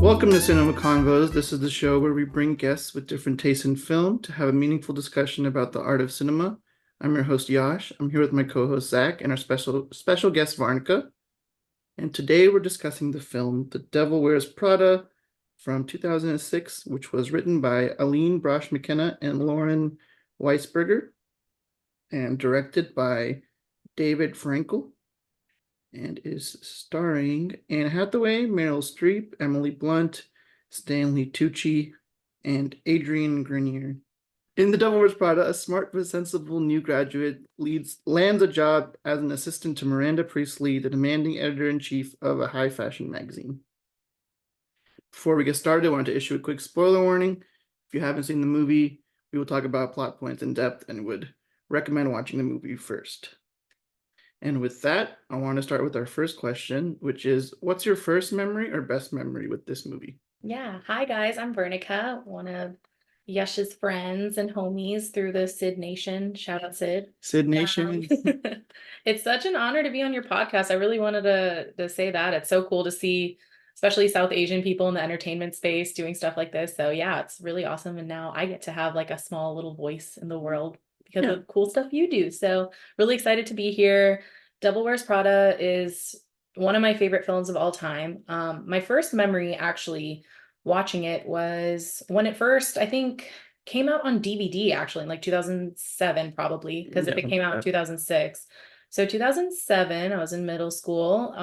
Welcome to Cinema Convos. This is the show where we bring guests with different tastes in film to have a meaningful discussion about the art of cinema. I'm your host Yash. I'm here with my co-host Zach and our special guest Varnika. And today we're discussing the film The Devil Wears Prada from 2006, which was written by Aline Brosh McKenna and Lauren Weisberger and directed by David Frankel, and is starring Anne Hathaway, Meryl Streep, Emily Blunt, Stanley Tucci, and Adrian Grenier. In The Devil Wears Prada, a smart but sensible new graduate lands a job as an assistant to Miranda Priestley, the demanding editor-in-chief of a high fashion magazine. Before we get started, I wanted to issue a quick spoiler warning. If you haven't seen the movie, we will talk about plot points in depth and would recommend watching the movie first. And with that, I want to start with our first question, which is, what's your first memory or best memory with this movie? Yeah. Hi, guys. I'm Varnika, one of Yash's friends and homies through the Sid Nation. Shout out, Sid. Sid Nation. It's such an honor to be on your podcast. I really wanted to say that. It's so cool to see, especially South Asian people in the entertainment space doing stuff like this. So yeah, it's really awesome. And now I get to have like a small little voice in the world because of cool stuff you do. So really excited to be here. Devil Wears Prada is one of my favorite films of all time. My first memory actually watching it was when it first, I think, came out on DVD actually in like 2007 probably, because if it came out in 2006. So 2007, I was in middle school.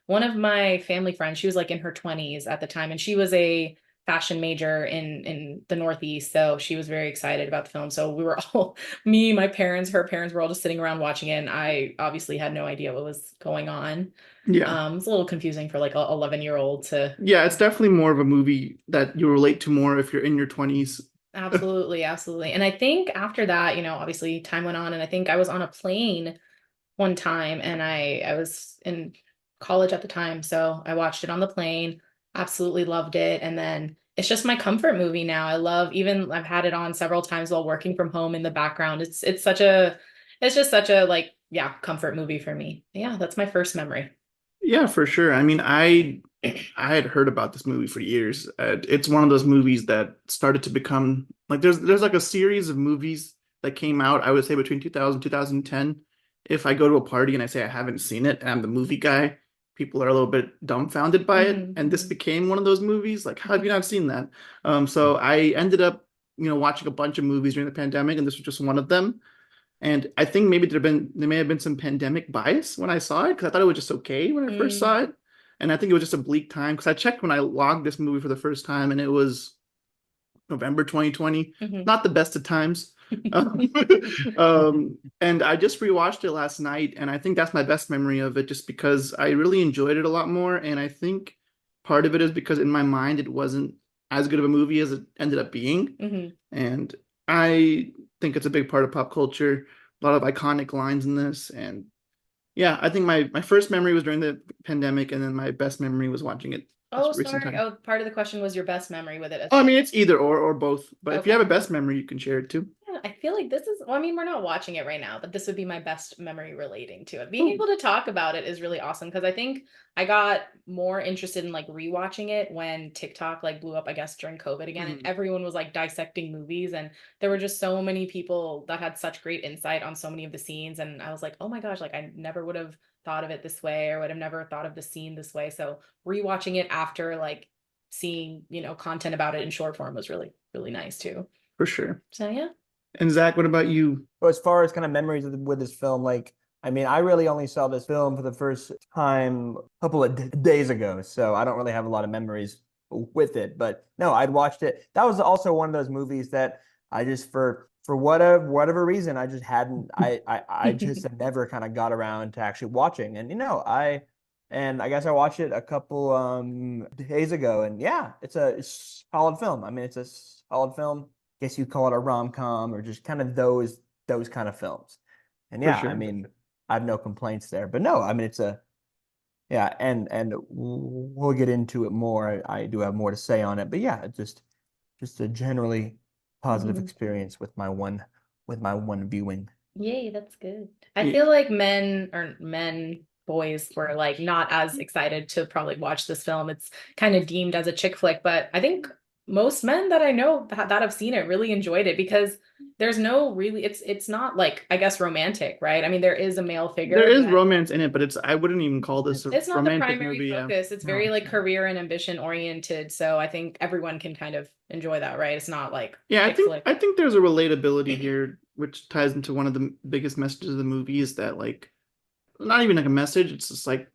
One of my family friends, she was like in her 20s at the time, and she was a fashion major in the Northeast. So she was very excited about the film. So we were all, me, my parents, her parents were all just sitting around watching it. And I obviously had no idea what was going on. Yeah. It's a little confusing for like a 11-year-old to. Yeah, it's definitely more of a movie that you relate to more if you're in your 20s. Absolutely, absolutely. And I think after that, obviously time went on, and I think I was on a plane one time, and I was in college at the time, so I watched it on the plane, absolutely loved it. And then it's just my comfort movie now. Even I've had it on several times while working from home in the background. It's just such a like, yeah, comfort movie for me. Yeah, that's my first memory. Yeah, for sure. I mean, I had heard about this movie for years. It's one of those movies that started to become like there's like a series of movies that came out, I would say between 2000 2010. If I go to a party and I say I haven't seen it and I'm the movie guy, people are a little bit dumbfounded by it. And this became one of those movies. Like, how have you not seen that? So I ended up, watching a bunch of movies during the pandemic, and this was just one of them. And I think maybe there may have been some pandemic bias when I saw it, because I thought it was just okay when I first saw it. And I think it was just a bleak time, because I checked when I logged this movie for the first time, and it was November 2020. Not the best of times. And I just rewatched it last night, and I think that's my best memory of it, just because I really enjoyed it a lot more. And I think part of it is because in my mind it wasn't as good of a movie as it ended up being. And I think it's a big part of pop culture. A lot of iconic lines in this, and yeah, I think my first memory was during the pandemic, and then my best memory was watching it Oh, this recent sorry. time. Oh, part of the question was your best memory with it. Oh, I mean, it's either or both. But if you Okay. have a best memory, you can share it too. Yeah, I feel like this is, well, I mean, we're not watching it right now, but this would be my best memory relating to it. Being able to talk about it is really awesome, because I think I got more interested in like rewatching it when TikTok like blew up, I guess, during COVID again, and everyone was like dissecting movies, and there were just so many people that had such great insight on so many of the scenes, and I was like, oh my gosh, like I never would have thought of it this way, or would have never thought of the scene this way. So rewatching it after like seeing, content about it in short form was really, really nice too. For sure. So yeah. And Zach, what about you? So as far as kind of memories with this film, like, I mean, I really only saw this film for the first time a couple of days ago, so I don't really have a lot of memories with it. But no, I'd watched it. That was also one of those movies that I just for whatever reason I just hadn't I just had never kind of got around to actually watching. And I guess I watched it a couple days ago, and yeah, it's a solid film. I mean, it's a solid film. Guess you call it a rom-com, or just kind of those kind of films. And For yeah, sure. I mean, I have no complaints there. But no, I mean, it's a yeah, and we'll get into it more. I do have more to say on it, but yeah, just a generally positive experience with my one viewing. Yay, that's good. I Yeah. feel like men boys were like not as excited to probably watch this film. It's kind of deemed as a chick flick, but I think most men that I know that have seen it really enjoyed it because there's no really it's not like I guess romantic, right? I mean, there is a male figure, There is but romance in it, but I wouldn't even call this a it's not the romantic primary movie. Yeah. focus. It's No, very it's like not. career and ambition oriented. So I think everyone can kind of enjoy that, right? It's not like Yeah, chick flick. I think there's a relatability here, which ties into one of the biggest messages of the movie is that like not even like a message. It's just like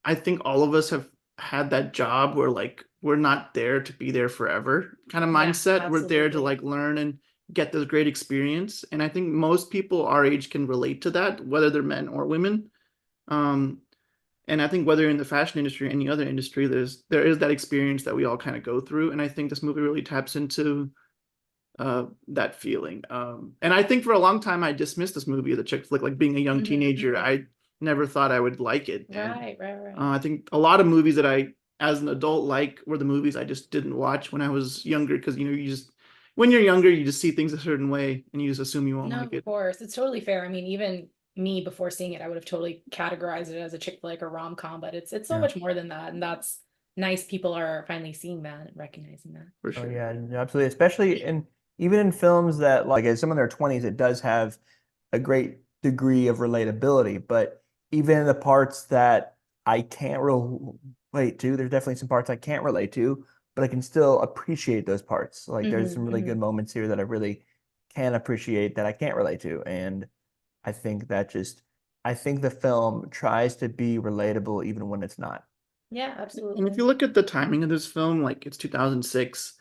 I think all of us have had that job where like we're not there to be there forever kind of Yeah, mindset. We're there to absolutely. like learn and get this great experience. And I think most people our age can relate to that, whether they're men or women. Um, and I think whether in the fashion industry or any other industry, there is that experience that we all kind of go through. And I think this movie really taps into that feeling. And I think for a long time I dismissed this movie as a chick flick, like being a young teenager. I never thought I would like it. And Right. I think a lot of movies that I, as an adult, like were the movies I just didn't watch when I was younger because you just when you're younger you just see things a certain way and you just assume you won't No, like of it. course. It's totally fair. I mean, even me before seeing it, I would have totally categorized it as a chick flick or rom-com, but it's so Yeah. much more than that. And that's nice people are finally seeing that and recognizing that. For Oh sure. yeah, absolutely. Especially even in films that like as some in their 20s, it does have a great degree of relatability. But even in the parts that I can't relate to, there's definitely some parts I can't relate to, but I can still appreciate those parts. Like there's some really good moments here that I really can appreciate that I can't relate to. And I think I think the film tries to be relatable even when it's not. Yeah, And if absolutely. you look at the timing of this film, like it's 2006,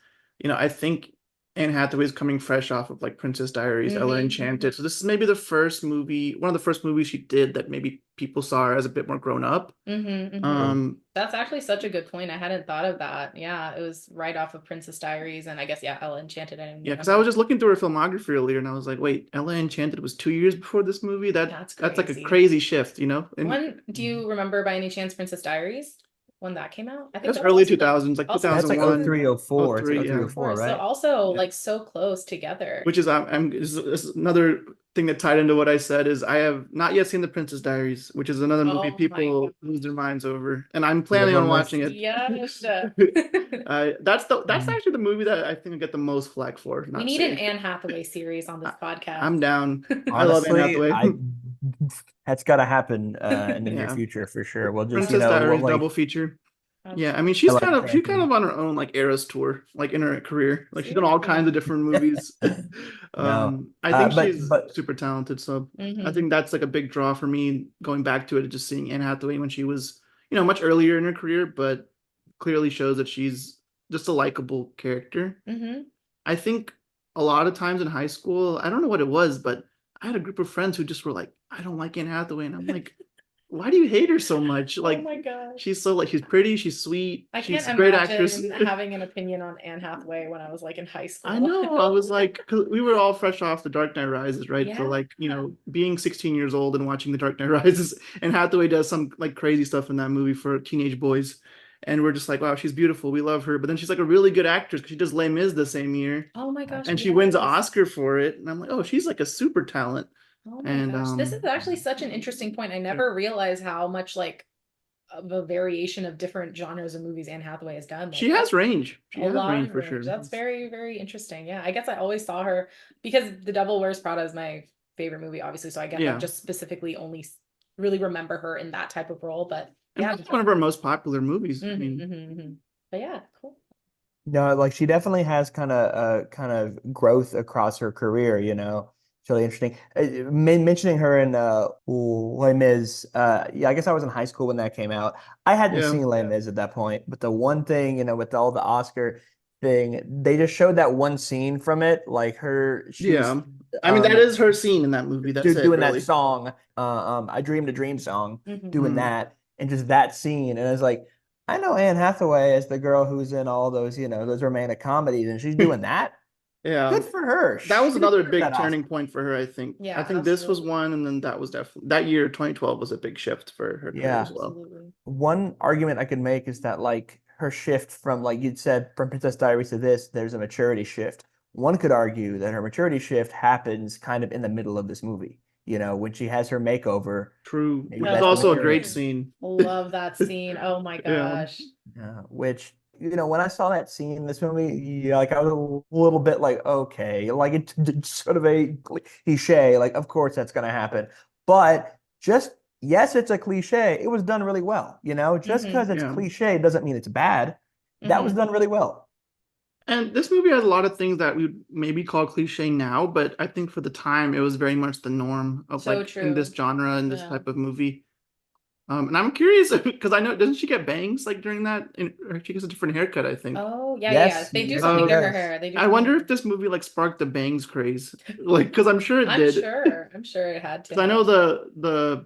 I think Anne Hathaway's coming fresh off of like Princess Diaries, Ella Enchanted. So this is maybe the first movie, one of the first movies she did that maybe people saw her as a bit more grown up. That's actually such a good point. I hadn't thought of that. Yeah, it was right off of Princess Diaries, and I guess yeah, Ella Enchanted. I didn't Yeah, because I remember. was just looking through her filmography earlier, and I was like, wait, Ella Enchanted was 2 years before this movie. That's That's like a crazy. crazy shift, you know? And When do you remember by any chance Princess Diaries? When that came out? I think that's that was early also 2000s, like also the That's like 2001, 03, 04. It's like 03, 03, yeah. 04, so right? also Yeah. like so close together. Which is is another thing that tied into what I said is I have not yet seen The Princess Diaries, which is another movie Oh my people God. lose their minds over, and I'm You have planning a on list. watching it. Yes. That's Mhm. actually the movie that I think I get the most flack for We not need an seeing. Anne Hathaway series on this I, podcast. I'm down. I love Anne Honestly, Hathaway. I that's got to happen in the near Yeah, future for sure. We'll just, Princess we'll Diaries double like feature. Yeah, I mean Absolutely. she's kind Enchanted. of on her own like Eras tour, like in her career. Like she's done all kinds of Seriously. different movies. No, I think she's but super talented, so I hmm think that's like a big draw for me going back to it, just seeing Anne Hathaway when she was, much earlier in her career, but clearly shows that she's just a likable character. hmm I think a lot of times in high school, I don't know what it was, but I had a group of friends who just were like, I don't like Anne Hathaway, and I'm like, why do you hate her so much? Oh Like my gosh. she's so like she's pretty, she's sweet, I can't she's a great actress. imagine having an opinion on Anne Hathaway when I was like in high I school. know. I was like, because we were all fresh off The Dark Knight Rises, right? So Yeah. like, being 16 years old and watching The Dark Knight Rises, and Hathaway does some like crazy stuff in that movie for teenage boys, and we're just like, wow, she's beautiful, we love her. But then she's like a really good actress because she does Les Mis the same year, Oh my gosh, and she wins an yes. Oscar for it, and I'm like, oh, she's like a super talent. Oh my And gosh. This is actually such an interesting point. I never realized how much like of a variation of different genres of movies Anne Hathaway has done. Like she has that's range. a She has lot range of for range. sure. That's very, very interesting. Yeah. I guess I always saw her because The Devil Wears Prada is my favorite movie, obviously. So I guess I Yeah, just specifically only really remember her in that type of role. But and yeah. probably one of our most popular movies. I mean, But yeah, cool. no, like she definitely has kind of growth across her career, you know. It's really interesting. Mentioning her in Les Mis, yeah, I guess I was in high school when that came out. I hadn't yeah, seen Les Mis at that point, but the one thing, you know, with all the Oscar thing, they just showed that one scene from it, like she's yeah. I mean, that is her scene in that movie. That's it, doing that really. song, I Dreamed a Dream song, doing Mhm. that, and just that scene, and I was like, I know Anne Hathaway as the girl who's in all those, you know, those romantic comedies, and she's doing that. Yeah, Good for her. that was She another deserves big that turning Oscar. point for her, I think. I Yeah, think this was absolutely. one, and then that was definitely that year, 2012 was a big shift for her career Yeah. as well. Absolutely. One argument I could make is that like her shift from like you'd said from Princess Diaries to this, there's a maturity shift. One could argue that her maturity shift happens kind of in the middle of this movie. when she has her makeover. True. Maybe Which is that's the also a material. great scene. Love that scene. Oh my Yeah. gosh. Which, when I saw that scene in this movie, yeah, like I was a little bit like, okay, like it's sort of a cliche, like of course that's gonna happen. But yes, it's a cliche. It was done really well, just because it's Yeah. cliche doesn't mean it's bad. That was done really well. And this movie has a lot of things that we would maybe call cliche now, but I think for the time it was very much the norm of So like in this true. genre and this Yeah. type of movie. And I'm curious because I know doesn't she get bangs like during that? Or she gets a different haircut, I think. Oh, yeah, yeah, yeah. Yes, They do yes, something it to her does. hair. They do I something to wonder her if this movie like sparked the bangs craze, like because I'm sure it I'm did. sure. I'm sure it had to Because I know have. the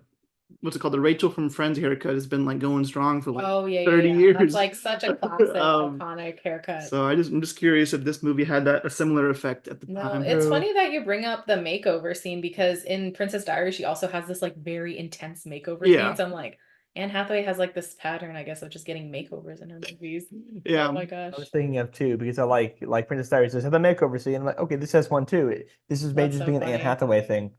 what's it called, the Rachel from Friends haircut has been like going strong for like Oh, yeah, yeah, 30 yeah. That's years. like such a classic, Um, iconic haircut. so I'm just curious if this movie had a similar effect at the No, time. it's True. funny that you bring up the makeover scene because in Princess Diaries, she also has this like very intense makeover Yeah. scene. So I'm like, Anne Hathaway has like this pattern, I guess, of just getting makeovers in her movies. Yeah. Oh my I gosh. was thinking of two because I like Princess Diaries does have a makeover scene. I'm like, okay, this has one too. This is may That's just so be an Anne funny. Hathaway thing.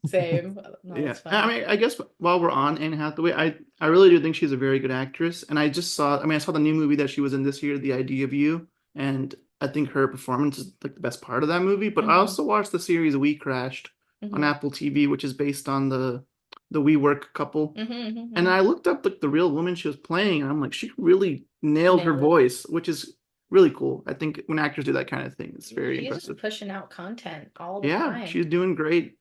Same. No, Yeah. it's I funny. mean, I guess while we're on Anne Hathaway, I really do think she's a very good actress. And I saw the new movie that she was in this year, The Idea of You, and I think her performance is like the best part of that movie. But I also watched the series We Crashed on Apple TV, which is based on the WeWork couple. And I looked up like the real woman she was playing, and I'm like, she really nailed her Nailed it. voice, which is really cool. I think when actors do that kind of thing, it's very She's impressive. just pushing out content all the Yeah, time. she's doing great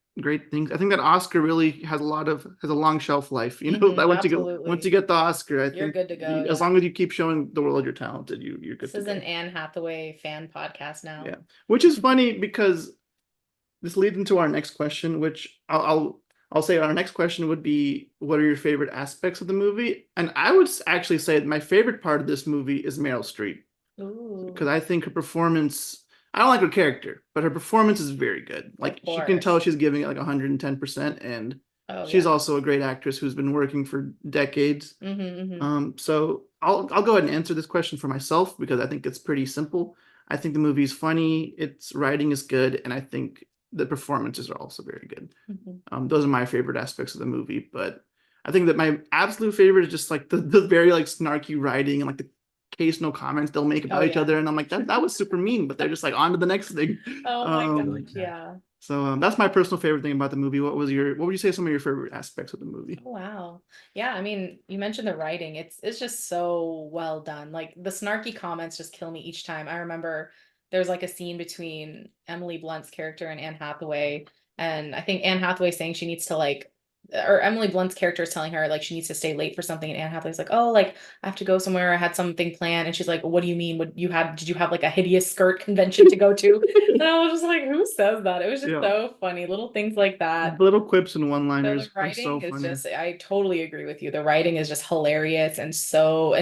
things. I think that Oscar really has a long shelf life. That once you Absolutely. get the Oscar, I You're think good to go. as Yeah. long as you keep showing the world you're talented, you're good This to is go. an Anne Hathaway fan podcast now. Yeah, which is funny because this leads into our next question, which I'll say our next question would be, what are your favorite aspects of the movie? And I would actually say my favorite part of this movie is Meryl Streep because Ooh, I think her performance, I don't like her character, but her performance is very good. Like of she can tell course. she's giving it like 110%, and Oh she's yeah. also a great actress who's been working for decades. Mm-hmm. So I'll go ahead and answer this question for myself because I think it's pretty simple. I think the movie's funny, its writing is good, and I think the performances are also very good. Those are my favorite aspects of the movie, but I think that my absolute favorite is just like the very like snarky writing and like the case no comments they'll make about each other, and I'm like that was super mean, but they're just like on to the next thing. Oh my Um, gosh, yeah. so that's my personal favorite thing about the movie. What would you say some of your favorite aspects of the movie? Oh wow. Yeah, I mean, you mentioned the writing. It's just so well done. Like the snarky comments just kill me each time. I remember there's like a scene between Emily Blunt's character and Anne Hathaway, and I think Anne Hathaway saying she needs to like or Emily Blunt's character is telling her like she needs to stay late for something, and Anne Hathaway's like, "Oh, like I have to go somewhere. I had something planned." And she's like, "What do you mean? Did you have like a hideous skirt convention to go to?" And I was just like, "Who says that?" It was just Yeah, so funny. Little things like that. the little quips and So the one-liners are so writing is funny. just, I totally agree with you. The writing is just hilarious and so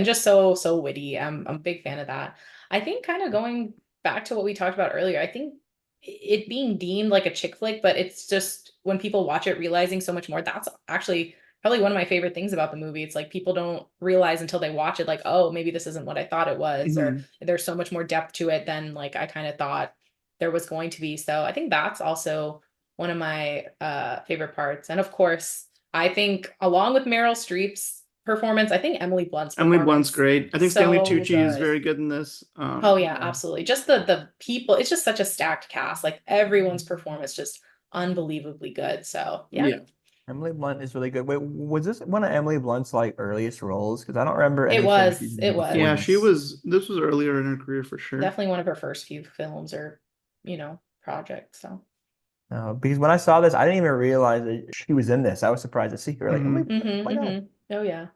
witty. I'm a big fan of that. I think kind of going back to what we talked about earlier, I think it being deemed like a chick flick, but it's just when people watch it realizing so much more. That's actually probably one of my favorite things about the movie. It's like people don't realize until they watch it, like, oh, maybe this isn't what I thought it was, or there's so much more depth to it than like I kind of thought there was going to be. So I think that's also one of my favorite parts. And of course, I think along with Meryl Streep's performance, I think Emily Blunt's Emily Blunt's performance great. I think Stanley so Tucci is good. very good in this. Oh yeah, absolutely. Just the people, it's just such a stacked cast. Like everyone's performance just unbelievably good. So yeah. Yeah. Emily Blunt is really good. Wait, was this one of Emily Blunt's like earliest roles? Because I don't remember It anything she's was, done it was. before Yeah, this. this was earlier in her career for sure. Definitely one of her first few films or, projects. So Because when I saw this, I didn't even realize that she was in this. I was surprised to see her. Like, Emily Blunt, oh my God. Oh yeah.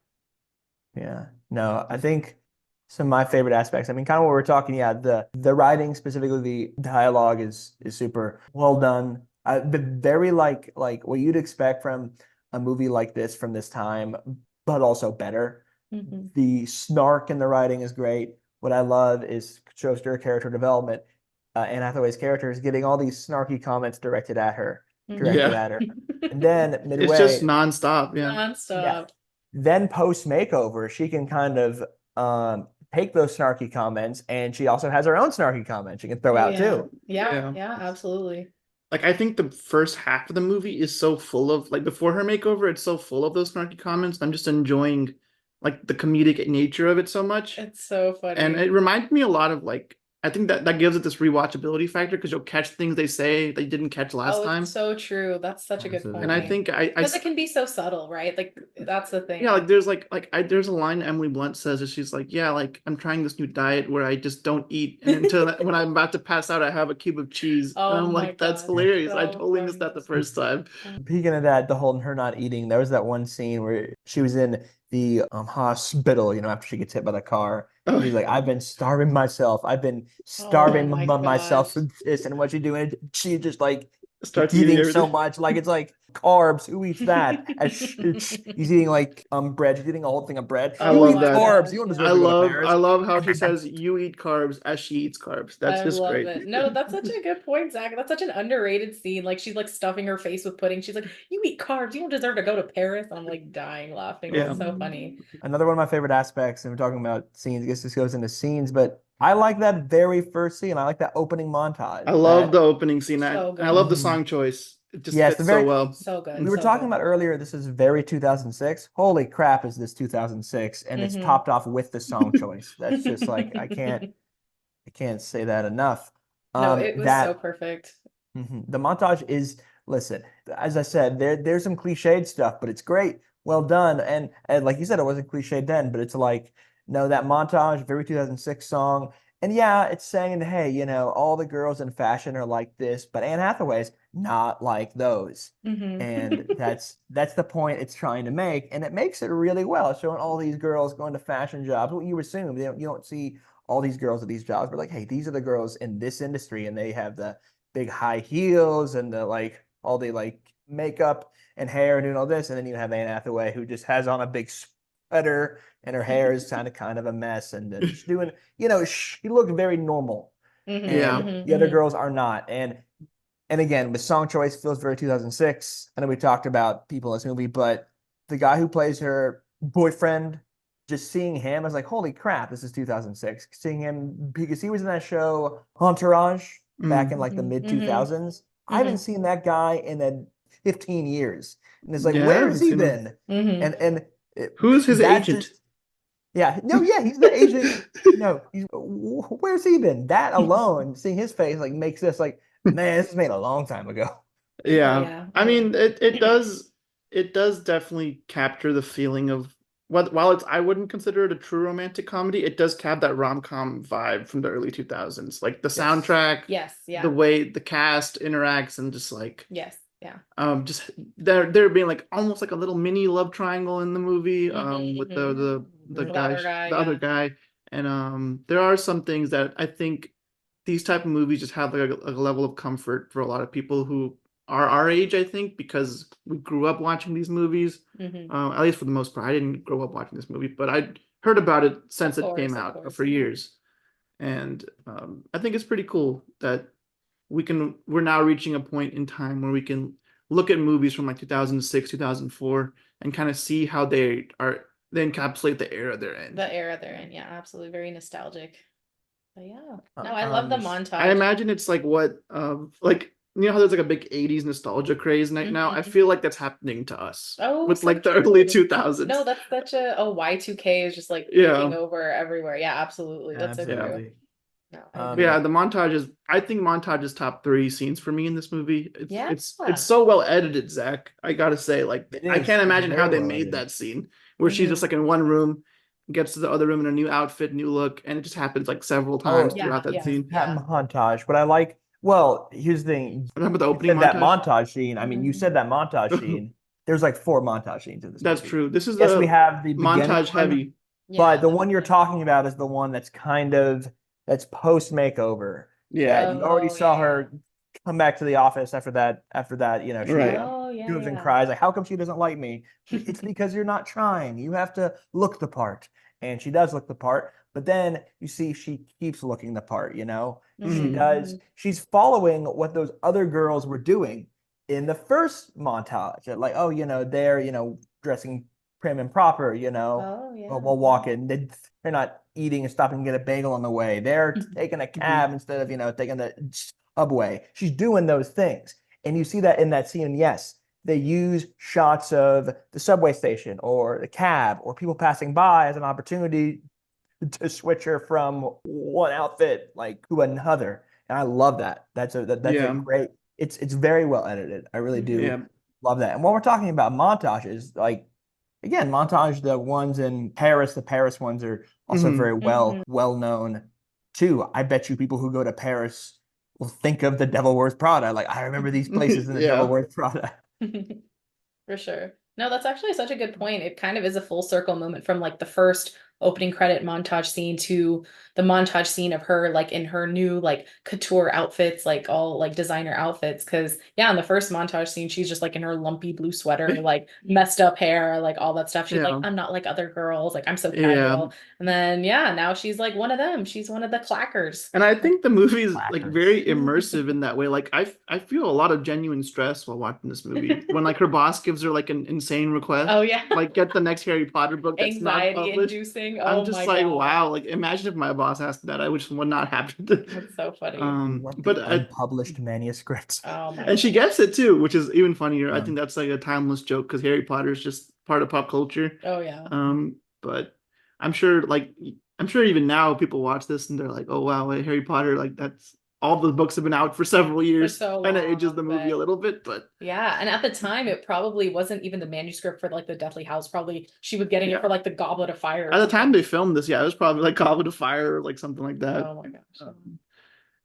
Yeah. No, I think some of my favorite aspects. I mean, kind of what we're talking. Yeah, the writing, specifically the dialogue, is super well done. But very like what you'd expect from a movie like this from this time, but also better. The snark in the writing is great. What I love is shows her character development. Anne Hathaway's character is getting all these snarky comments directed at her, and then It's just midway, nonstop. Yeah. yeah, Nonstop. then post makeover, she can kind of take those snarky comments, and she also has her own snarky comments she can throw Oh out yeah. too. Yeah, absolutely. like I think the first half of the movie is so full of like before her makeover, it's so full of those snarky comments. I'm just enjoying like the comedic nature of it so much. It's so And funny. it reminds me a lot of like I think that gives it this rewatchability factor because you'll catch things they say that you didn't catch last Oh, it's time. so true. That's such a good And I Absolutely. point. think I Because it can be so subtle, right? Like that's the thing. yeah, there's a line Emily Blunt says that she's like, yeah, like I'm trying this new diet where I just don't eat, and until when I'm about to pass out, I have a cube of cheese, and Oh I'm my like, that's gosh, hilarious. I so totally missed that funny. the first time. Speaking of that, the whole her not eating, there was that one scene where she was in the hospital, after she gets hit by the car. Oh, She's like, I've been starving myself. I've been Oh starving my myself gosh. for this. And what she doing? She just like starts eating eating so everything. much. Like it's like carbs. Who eats that? He's eating like bread. She's eating a whole thing of bread. I Oh You love eat my that. carbs. gosh, You don't yeah. deserve to go to I Paris. love how she says you eat carbs as she eats carbs. That's I just love great. it. No, that's such a good point, Zach. That's such an underrated scene. Like she's like stuffing her face with pudding. She's like, "You eat carbs. You don't deserve to go to Paris." I'm like dying laughing. Yeah. It's so funny. Another one of my favorite aspects, and we're talking about scenes. I guess this goes into scenes, but I like that very first scene. I like that opening montage. I love the opening scene. So I love the good. Mhm. song choice. It just Yes, the fits so very well. So we good. were So talking good. about earlier. This is very 2006. Holy crap, is this 2006? And it's Hmm. topped off with the song choice. That's just like I can't say that enough. No, it was so That perfect. the montage is, listen, as I said, there's some cliched stuff, but it's great. Well done. And like you said, it wasn't cliched then, but it's like, no, that montage, very 2006 song. And yeah, it's saying, hey, all the girls in fashion are like this, but Anne Hathaway's not like those. Hmm. And that's the point it's trying to make. And it makes it really well, showing all these girls going to fashion jobs. What you assume, you don't see all these girls at these jobs, but like, hey, these are the girls in this industry, and they have the big high heels and the like all the like makeup and hair and doing all this, and then you have Anne Hathaway who just has on a big sweater and her hair is kind of a mess, and then she's doing, she looked very normal, Hmm. Yeah. and Hmm. the other Hmm. girls are not. And again, with song choice, feels very 2006. I know we talked about people in this movie, but the guy who plays her boyfriend, just seeing him, I was like, holy crap, this is 2006. Seeing him because he was in that show Entourage back in Mm. like the Hmm. mid Hmm. 2000s. I Hmm. haven't seen that guy in 15 years. And it's like, Yeah, I where has haven't he seen him. been? Hmm. And Who's his that's agent? just, yeah, no, yeah, he's the agent. No, where's he been? That alone, seeing his face, like makes this like, man, this was made a long time ago. Oh Yeah. yeah. I Oh mean, yeah. it does definitely capture the feeling of while it's I wouldn't consider it a true romantic comedy, it does have that rom-com vibe from the early 2000s. Like the Yes. soundtrack, Yes. the Yeah. way the cast interacts and just like Yes. Yeah. just there being like almost like a little mini love triangle in the movie Hmm. with Hmm. the The guy other guy. the other Yeah. guy and there are some things that I think these type of movies just have like a level of comfort for a lot of people who are our age, I think, because we grew up watching these movies. Hmm. At least for the most part, I didn't grow up watching this movie, but I heard about it since it came Of out course. for Yeah. years, and I think it's pretty cool that we're now reaching a point in time where we can look at movies from like 2006, 2004, and kind of see how they encapsulate the era they're in. The era they're in. Yeah, absolutely. Very nostalgic. But yeah. Uh, No, I love the Um, I montage. imagine it's like what like how there's like a big 80s nostalgia craze right now. I Hmm. feel like that's happening to us Oh, with so like the early true. 2000s. No, that's such a Y2K is just like Yeah. taking over everywhere. Yeah, absolutely. That's so Yeah. true. absolutely. No, I But agree. yeah, the montage is I think montage is top three scenes for me in this movie. It's Yeah. it's it's so well edited, Zach. I gotta say, like It I is. can't It's imagine how very they well made edited. that scene where she's just Hmm. like in one room, gets to the other room in a new outfit, new look, and it just happens like several times Oh, Yeah, throughout that yeah, scene. that yeah. montage. What I like, well, here's the thing. Remember the You opening said that montage? montage scene. I mean, you said that montage scene. There's like four montage scenes in this That's movie. true. This is Yes, we the have the beginning montage one, heavy. but Yeah, the the one you're beginning. talking about is the one that's post makeover. Yeah. That you already Oh, yeah, saw yeah. her come back to the office after that, she Right. Oh, yeah, goes and yeah. cries like, how come she doesn't like me? It's because you're not trying. You have to look the part. And she does look the part, but then you see she keeps looking the part. She Mhm. does, she's following what those other girls were doing in the first montage. Like, oh, they're, dressing prim and proper, Oh, yeah, while yeah. walking. They're not eating and stopping to get a bagel on the way. They're taking a Mhm. cab instead of, taking the subway. She's doing those things. And you see that in that scene. And yes, they use shots of the subway station or the cab or people passing by as an opportunity to switch her from one outfit like to another. And I love that. That's a great, it's very well edited. I really do Yeah. love that. And when we're talking about montages, like again, montage, the ones in Paris, the Paris ones are also very well known too. I bet you people who go to Paris will think of the Devil Wears Prada. Like, I remember these places in the Devil Yeah. Wears Prada. For sure. No, that's actually such a good point. It kind of is a full circle moment from like the first opening credit montage scene to the montage scene of her like in her new like couture outfits, like all like designer outfits. Cause yeah, in the first montage scene, she's just like in her lumpy blue sweater, like messed up hair, like all that stuff. She's like, I'm not like other girls, like I'm so casual. And then yeah, now she's like one of them. She's one of the clackers. And I think the movie is like very immersive in that way. Like I feel a lot of genuine stress while watching this movie. When like her boss gives her like an insane request. Oh yeah. Like get the next Harry Potter book that's not published. Inducing. I'm just like, wow, like imagine if my boss asked that, I would not happen. That's so funny. But unpublished manuscripts. Oh my and she gets it too, which is even funnier. Yeah. I think that's like a timeless joke because Harry Potter is just part of pop culture. Oh yeah. But I'm sure even now people watch this and they're like, oh wow, like Harry Potter, like that's all the books have been out for several years. So kind of ages the movie a little bit, but yeah. And at the time, it probably wasn't even the manuscript for like the Deathly House. Probably she was getting it for like the Goblet of Fire. At the time they filmed this, yeah, it was probably like Goblet of Fire or like something like that. Oh my gosh.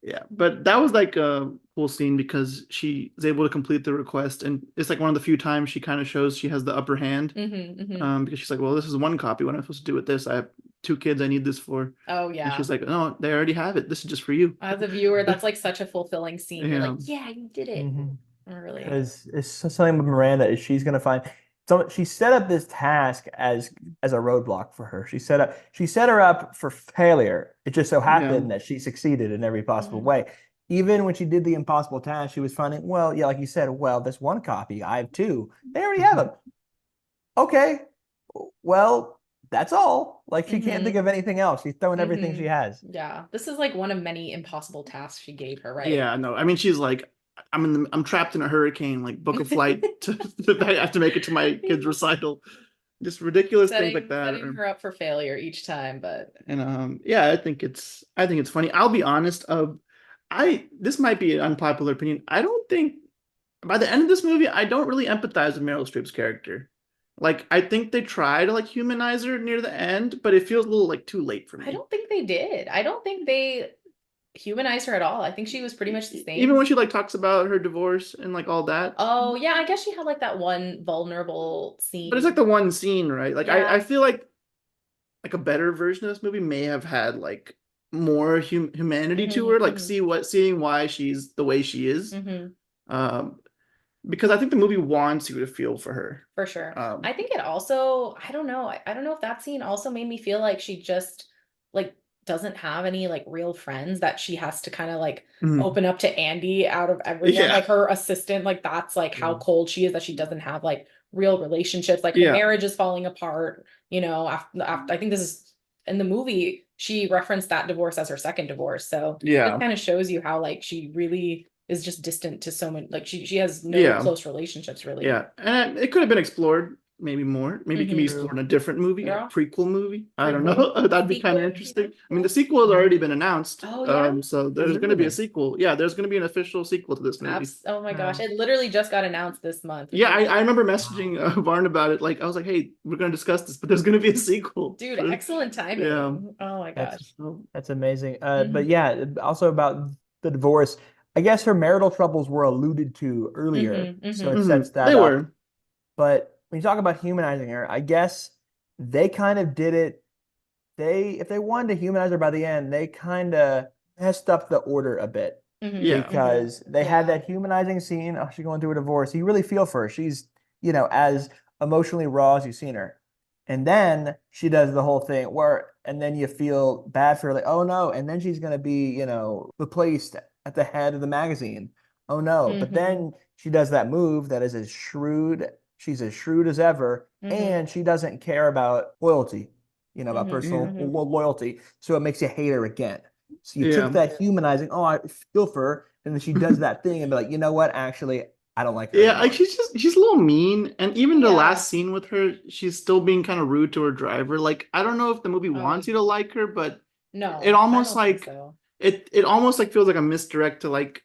Yeah, but that was like a cool scene because she is able to complete the request, and it's like one of the few times she kind of shows she has the upper hand. Because she's like, well, this is one copy. What am I supposed to do with this? I have 2 kids I need this for. Oh yeah. And she's like, no, they already have it. This is just for you. As a viewer, that's like such a fulfilling scene. You're like, yeah, you did it. Really. Because it's something with Miranda is she's gonna find. So she set up this task as a roadblock for her. She set her up for failure. It just so happened that she succeeded in every possible way. Even when she did the impossible task, she was finding, well, yeah, like you said, well, this one copy, I have 2. They already have them. Okay, well, that's all. Like she can't think of anything else. She's throwing everything she has. Yeah, this is like one of many impossible tasks she gave her, right? Yeah, no, I mean, she's like, I'm trapped in a hurricane, like book a flight I have to make it to my kid's recital. Just ridiculous things like that. Setting her up for failure each time, but yeah, I think it's funny. I'll be honest, this might be an unpopular opinion. I don't think by the end of this movie, I don't really empathize with Meryl Streep's character. Like, I think they try to like humanize her near the end, but it feels a little like too late for me. I don't think they did. I don't think they humanize her at all. I think she was pretty much the same. Even when she like talks about her divorce and like all that. Oh yeah, I guess she had like that one vulnerable scene. But it's like the one scene, right? Like I feel like a better version of this movie may have had like more humanity to her, like seeing why she's the way she is. Because I think the movie wants you to feel for her. For sure. I think it also, I don't know if that scene also made me feel like she just like doesn't have any like real friends, that she has to kind of like open up to Andy out of everyone, like her assistant, like that's like how cold she is, that she doesn't have like real relationships, like her marriage is falling apart, after I think this is in the movie, she referenced that divorce as her second divorce, so it kind of shows you how like she really is just distant to so many, like she has no close relationships really. And it could have been explored maybe more. Maybe it can be explored in a different movie, a prequel movie. I don't know. That'd be kind of interesting. I mean, the sequel has already been announced. So there's going to be a sequel. Yeah, there's going to be an official sequel to this movie. Oh my gosh, it literally just got announced this month. Yeah, I remember messaging Varn about it. Like, I was like, hey, we're going to discuss this, but there's going to be a sequel. Dude, excellent timing. Yeah. Oh my gosh. That's amazing. But yeah, also about the divorce, I guess her marital troubles were alluded to earlier. So it sets that up. But when you talk about humanizing her, I guess they kind of did it. If they wanted to humanize her by the end, they kind of messed up the order a bit. Because they had that humanizing scene. Oh, she's going through a divorce. You really feel for her. She's, as emotionally raw as you've seen her. And then she does the whole thing and then you feel bad for her, like, oh no. And then she's going to be, replaced at the head of the magazine. Oh no. But then she does that move that is she's as shrewd as ever, and she doesn't care about loyalty, about personal loyalty. So it makes you hate her again. So you took that humanizing, oh, I feel for her, and then she does that thing and be like, you know what? Actually, I don't like her Yeah, like anymore. she's a little mean, and even the Yeah. last scene with her, she's still being kind of rude to her driver. Like, I don't know if the movie Oh, wants you to like her, but no, it I almost don't think like so. it almost like feels like a misdirect to like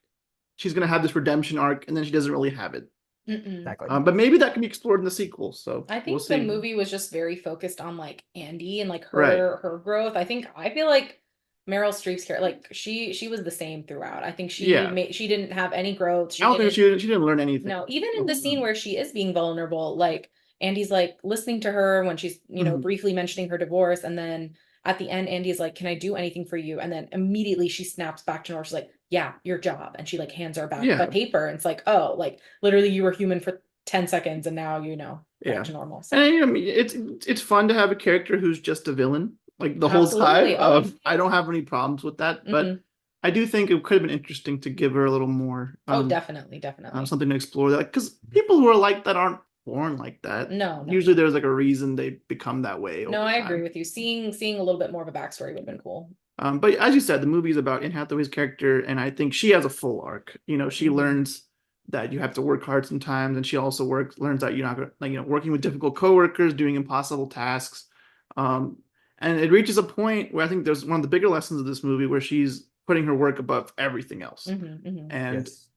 she's gonna have this redemption arc, and then she doesn't really have it. Mm-mm. Exactly. But maybe that can be explored in the sequel. So I we'll think the see. movie was just very focused on like Andy and like Right. her growth. I feel like Meryl Streep's character, like she was the same throughout. I think Yeah. she didn't have any growth. I don't think she didn't learn anything. No, even in the Oh, scene where she is being vulnerable, like Andy's like listening to her when she's, Mhm. briefly mentioning her divorce. And then at the end, Andy's like, "Can I do anything for you?" And then immediately she snaps back to her. She's like, "Yeah, your job." And she like hands her back Yeah. the paper. And it's like, oh, like literally you were human for 10 seconds and now, Yeah. back to normal. So And I mean, it's fun to have a character who's just a villain, like the whole time. absolutely. Oh, I don't have any problems with that, but mhm. I do think it could have been interesting to give her a little more Oh, definitely, definitely. something to explore that, because people who are like that aren't born like that. No, no. Usually there's like a reason they become that way No, over I agree time. with you. Seeing a little bit more of a backstory would have been cool. But as you said, the movie is about Anne Hathaway's character, and I think she has a full arc. She Mhm. learns that you have to work hard sometimes, and she also learns that you're not gonna, like, working with difficult coworkers, doing impossible tasks. Um, and it reaches a point where I think there's one of the bigger lessons of this movie where she's putting her work above everything else. And Yes.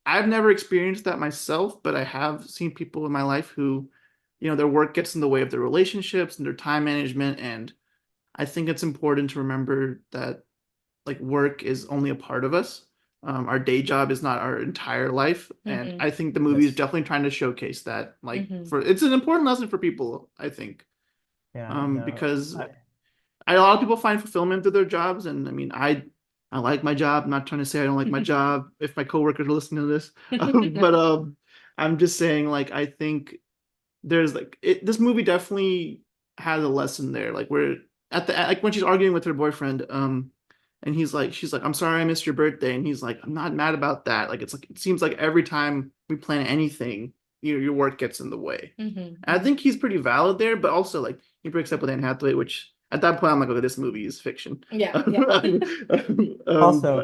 I've never experienced that myself, but I have seen people in my life who, their work gets in the way of their relationships and their time management. And I think it's important to remember that like work is only a part of us. Our day job is not our entire life. And Mhm. I think the movie is Yes. definitely trying to showcase that. Like Mhm. it's an important lesson for people, I think. Yeah. No. Because a lot of people find fulfillment through their jobs, and I mean, I like my job. I'm not trying to say I don't like my job if my coworkers are listening to this, but I'm just saying, like, I think there's like this movie definitely has a lesson there, like where like when she's arguing with her boyfriend, and she's like, "I'm sorry I missed your birthday," and he's like, "I'm not mad about that." Like it's like it seems like every time we plan anything, your work gets in the way. Mhm. And I think he's pretty valid there, but also like he breaks up with Anne Hathaway, which at that point I'm like, okay, this movie is fiction. Yeah, yeah. Also,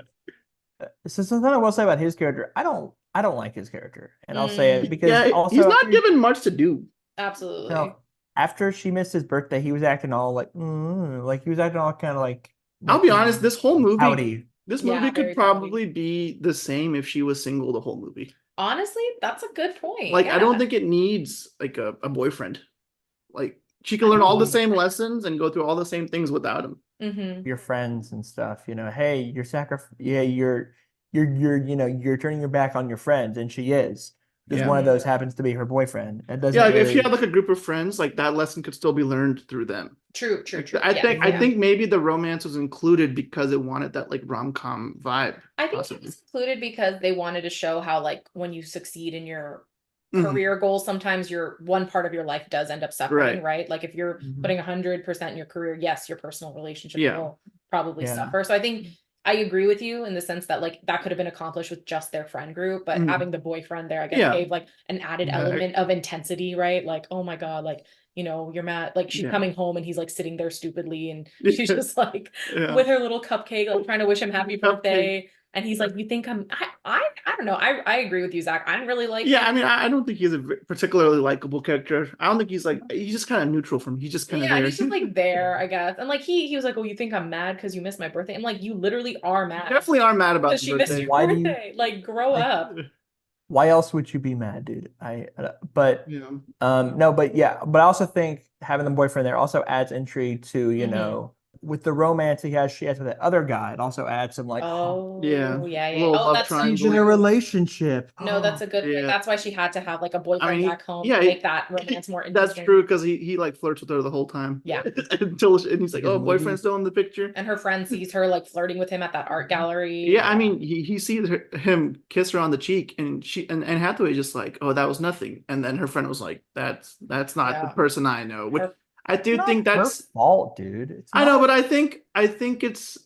But so something I will say about his character, I don't like his character, and I'll say it because yeah, he's also not given much to do. Absolutely. no, after she missed his birthday, he was acting all like he was acting all kind of I'll be honest, this whole movie, pouty. this Yeah, movie could very pouty. probably be the same if she was single the whole movie. Honestly, that's a good point. Like, I don't Yeah. think it needs like a boyfriend. Like, she can I learn all the don't same lessons and go through all the same things without him. Mhm. Your friends and stuff, hey, you're turning your back on your friends, and she is. Because Yeah. one of those happens to be her boyfriend. It Yeah, doesn't like if she really. had like a group of friends, like that lesson could still be learned through them. True. Like, Yeah, I yeah. think maybe the romance was included because it wanted that like rom-com vibe. I think it Possibly. was included because they wanted to show how like when you succeed in your Mhm. career goals, sometimes your one part of your life does end up suffering, right? Like if you're Mhm. putting 100% in your career, yes, your personal relationship Yeah. will probably Yeah. suffer. So I think I agree with you in the sense that like that could have been accomplished with just their friend group, but Mhm. having the boyfriend there, I guess, Yeah. gave like an added Yeah. element of intensity, right? Like, oh my God, like, you're mad. Like she's Yeah. coming home and he's like sitting there stupidly and she's just like Yeah. with her little cupcake, like trying to wish him happy Cupcake. birthday. And he's like, "You think I don't know. I agree with you, Zach. I didn't really like Yeah, him. I mean, I don't think he's a particularly likable character. I don't think he's just kind of neutral from. He's just kind of Yeah, there. he's just like there, I guess. And like he was like, "Oh, you think I'm mad because you missed my birthday?" I'm like, "You literally are mad Definitely are mad about because the she missed birthday. your Why do you- birthday. Like, grow Like- up." Why else would you be mad, dude? But Yeah. no, but yeah, but I also think having the boyfriend there also adds intrigue to, Mhm. with the romance she has with that other guy. It also adds some like, Oh, Yeah. yeah, A yeah. little Oh, love that's so she's triangle. in a true. relationship. No, that's a good point. Yeah. That's why she had to have like a I boyfriend mean, back home yeah, to make that romance more That's interesting. true because he like flirts with her the whole time. Yeah. And he's like, Because "Oh, movie- boyfriend's still in the picture." And her friend sees her like flirting with him at that art gallery. Yeah, I mean, he sees him kiss her on the cheek, and Anne Hathaway just like, "Oh, that was nothing," and then her friend was like, "That's not the Yeah. person I know." Which Her- I do It's think not her that's. fault, dude. It's I know, not. but I think it's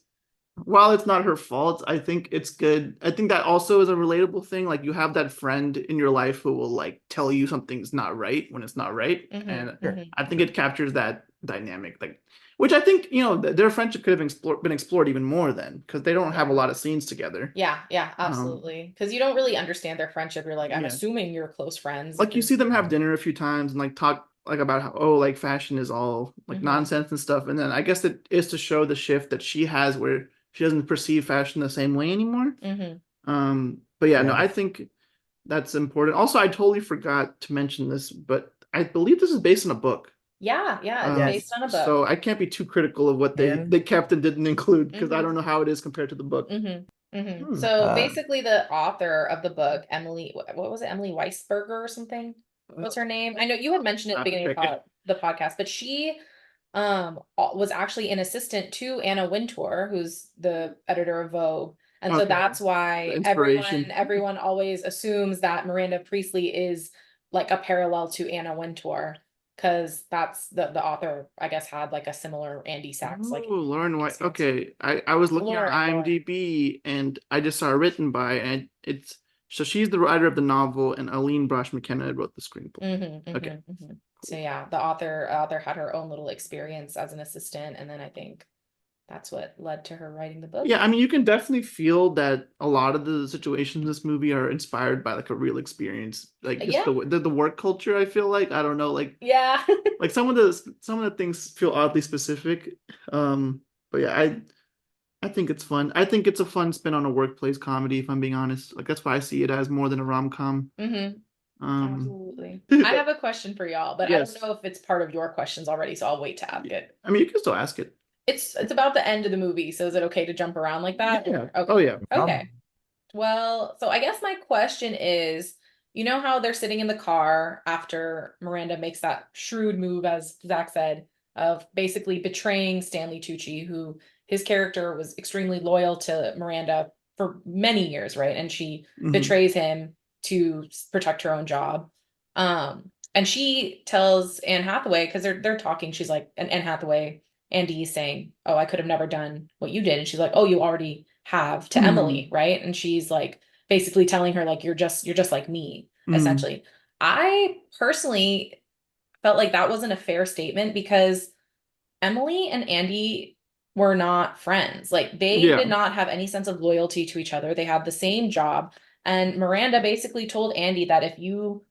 while it's not her fault, I think it's good. I think that also is a relatable thing. Like you have that friend in your life who will like tell you something's not right when it's not right. And Sure. I think it captures that dynamic, like which I think, their friendship could have been explored even more then because they don't have a Yeah. lot of scenes together. Yeah, Um, absolutely. Because you don't really understand their friendship. You're like, I'm yeah. assuming you're close friends. Like you 'Cause- see them have dinner a few times and like talk like about how like fashion is all like Mhm, nonsense and stuff. And then I guess it is to show the shift that she has where she doesn't perceive fashion the same way anymore. mhm. But yeah, no, Yeah. I think that's important. Also, I totally forgot to mention this, but I believe this is based on a book. Yeah, it's Yes. based on a book. So I can't be too critical of what they And kept and didn't include because I Mhm, don't know how it is compared to the book. hmm, So basically, the author of the book, Emily, what was it? Emily Weisberger or something? What's her name? I know you had mentioned it at the beginning of the podcast, but she was actually an assistant to Anna Wintour, who's the editor of Vogue. And so Okay. that's The why inspiration. everyone always assumes that Miranda Priestley is like a parallel to Anna Wintour, because that's the author, I guess, had like a similar Andy Sachs like Oh, Lauren White. experience. Okay, I was looking on Lauren. IMDb and I just saw written by, and it's so she's the writer of the novel, and Aline Brosh McKenna wrote the screenplay. Okay, So yeah, the author had her own little experience as an assistant, and then I think that's what led to her writing the book. yeah, I mean, you can definitely feel that a lot of the situations in this movie are inspired by like a real experience, like just Yeah, the work culture. I feel like I don't know, yeah. like some of the things feel oddly specific. But yeah, I think it's fun. I think it's a fun spin on a workplace comedy, if I'm being honest. Like that's why I see it as more than a rom-com. Um, Absolutely. I have a question for y'all, but I don't yes. know if it's part of your questions already, so I'll wait to ask it. I mean, you can still ask it. It's about the end of the movie, so is it okay to jump around like that? Yeah. Okay. Oh yeah. Okay. Well, so I guess my question is, you know how they're sitting in the car after Miranda makes that shrewd move, as Zach said, of basically betraying Stanley Tucci, who his character was extremely loyal to Miranda for many years, right? And she Mhm. betrays him to protect her own job. And she tells Anne Hathaway, because they're talking, she's like, and Anne Hathaway, Andy is saying, "Oh, I could have never done what you did." And she's like, "Oh, you already have," to Mhm. Emily, right? And she's like basically telling her like you're just like me, Mhm. essentially. I personally felt like that wasn't a fair statement because Emily and Andy were not friends. Like they Yeah. did not have any sense of loyalty to each other. They had the same job. And Miranda basically told Andy that if you